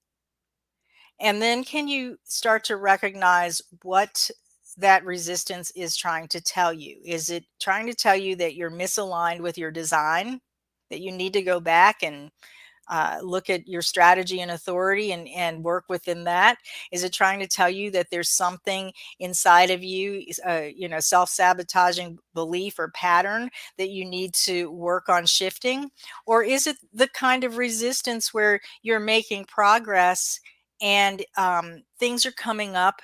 And then can you start to recognize what that resistance is trying to tell you? Is it trying to tell you that you're misaligned with your design, that you need to go back and look at your strategy and authority and work within that? Is it trying to tell you that there's something inside of you, self-sabotaging belief or pattern that you need to work on shifting? Or is it the kind of resistance where you're making progress and things are coming up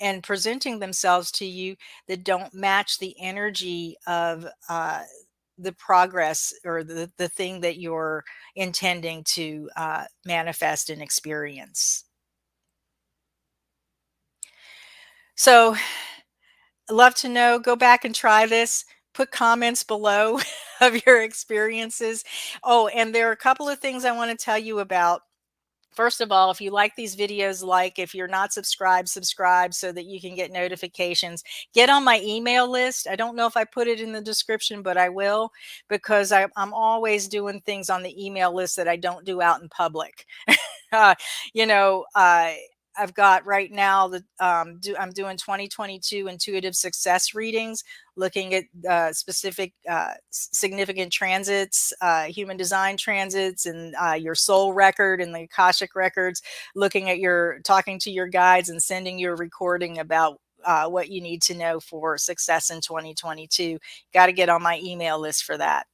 and presenting themselves to you that don't match the energy of the progress or the thing that you're intending to manifest and experience? So, love to know. Go back and try this. Put comments below of your experiences. Oh, and there are a couple of things I want to tell you about First of all, if you like these videos, like, if you're not subscribed, subscribe so that you can get notifications. Get on my email list. I don't know if I put it in the description, but I will, because I'm always doing things on the email list that I don't do out in public. uh, you know, I've got right now I'm doing 2022 intuitive success readings, looking at specific significant transits, human design transits, and your soul record and the Akashic records. Looking at talking to your guides and sending you a recording about what you need to know for success in 2022. Got to get on my email list for that.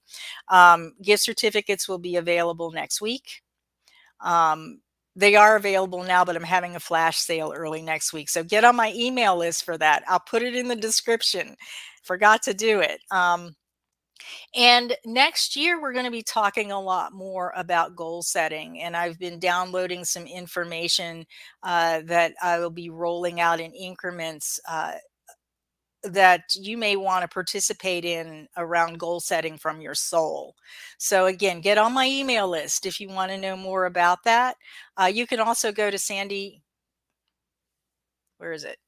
Gift certificates will be available next week. They are available now, but I'm having a flash sale early next week. So get on my email list for that. I'll put it in the description. Forgot to do it. And next year, we're going to be talking a lot more about goal setting. And I've been downloading some information that I will be rolling out in increments that you may want to participate in around goal setting from your soul. So again, get on my email list if you want to know more about that. You can also go to Sandy, where is it?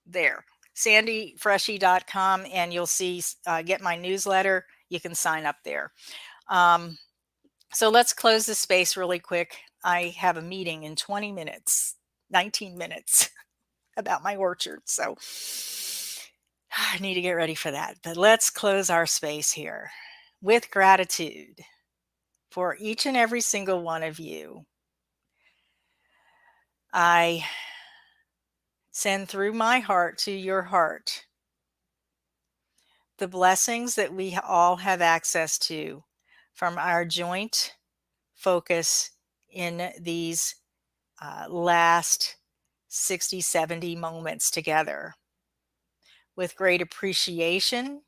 There, sandyfreshy.com, and you'll see, get my newsletter. You can sign up there. So let's close the space really quick. I have a meeting in 20 minutes, 19 minutes about my orchard. So I need to get ready for that. But let's close our space here with gratitude for each and every single one of you. I send through my heart to your heart the blessings that we all have access to from our joint focus in these last 60, 70 moments together. With great appreciation,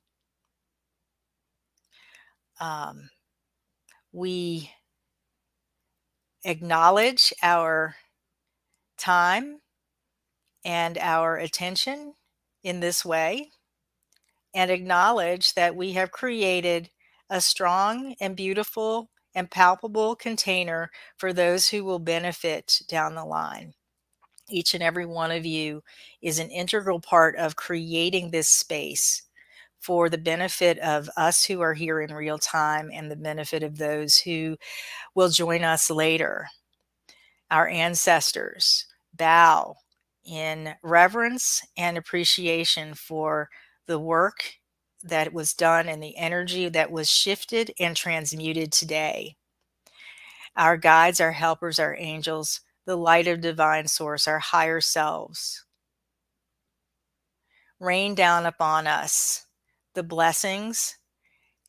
we acknowledge our time and our attention in this way, and acknowledge that we have created a strong and beautiful and palpable container for those who will benefit down the line. Each and every one of you is an integral part of creating this space for the benefit of us who are here in real time and the benefit of those who will join us later. Our ancestors bow in reverence and appreciation for the work that was done and the energy that was shifted and transmuted today. Our guides, our helpers, our angels, the light of divine source, our higher selves, rain down upon us the blessings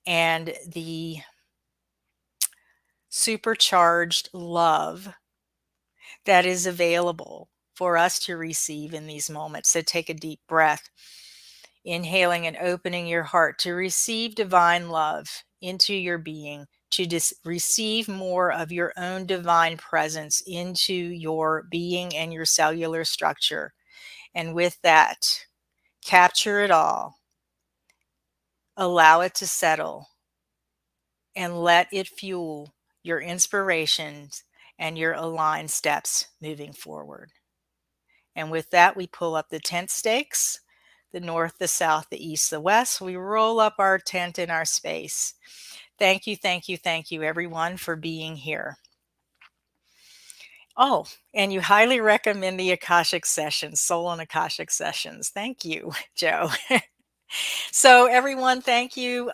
and the supercharged love that is available for us to receive in these moments. So take a deep breath, inhaling and opening your heart to receive divine love into your being, to receive more of your own divine presence into your being and your cellular structure. And with that, capture it all, allow it to settle, and let it fuel your inspirations and your aligned steps moving forward. And with that, we pull up the tent stakes, the north, the south, the east, the west. We roll up our tent in our space. Thank you, thank you, thank you, everyone, for being here. Oh, and you highly recommend the Akashic sessions, Soul and Akashic sessions. Thank you, Joe. So everyone, thank you.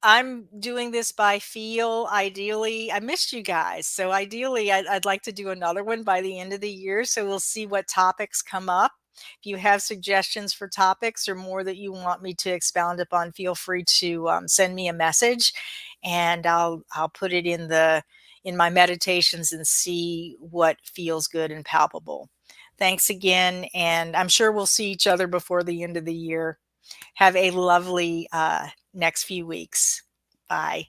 I'm doing this by feel. Ideally, I missed you guys. So ideally, I'd like to do another one by the end of the year. So we'll see what topics come up. If you have suggestions for topics or more that you want me to expound upon, feel free to send me a message, and I'll put it in my meditations and see what feels good and palpable. Thanks again, and I'm sure we'll see each other before the end of the year. Have a lovely next few weeks. Bye.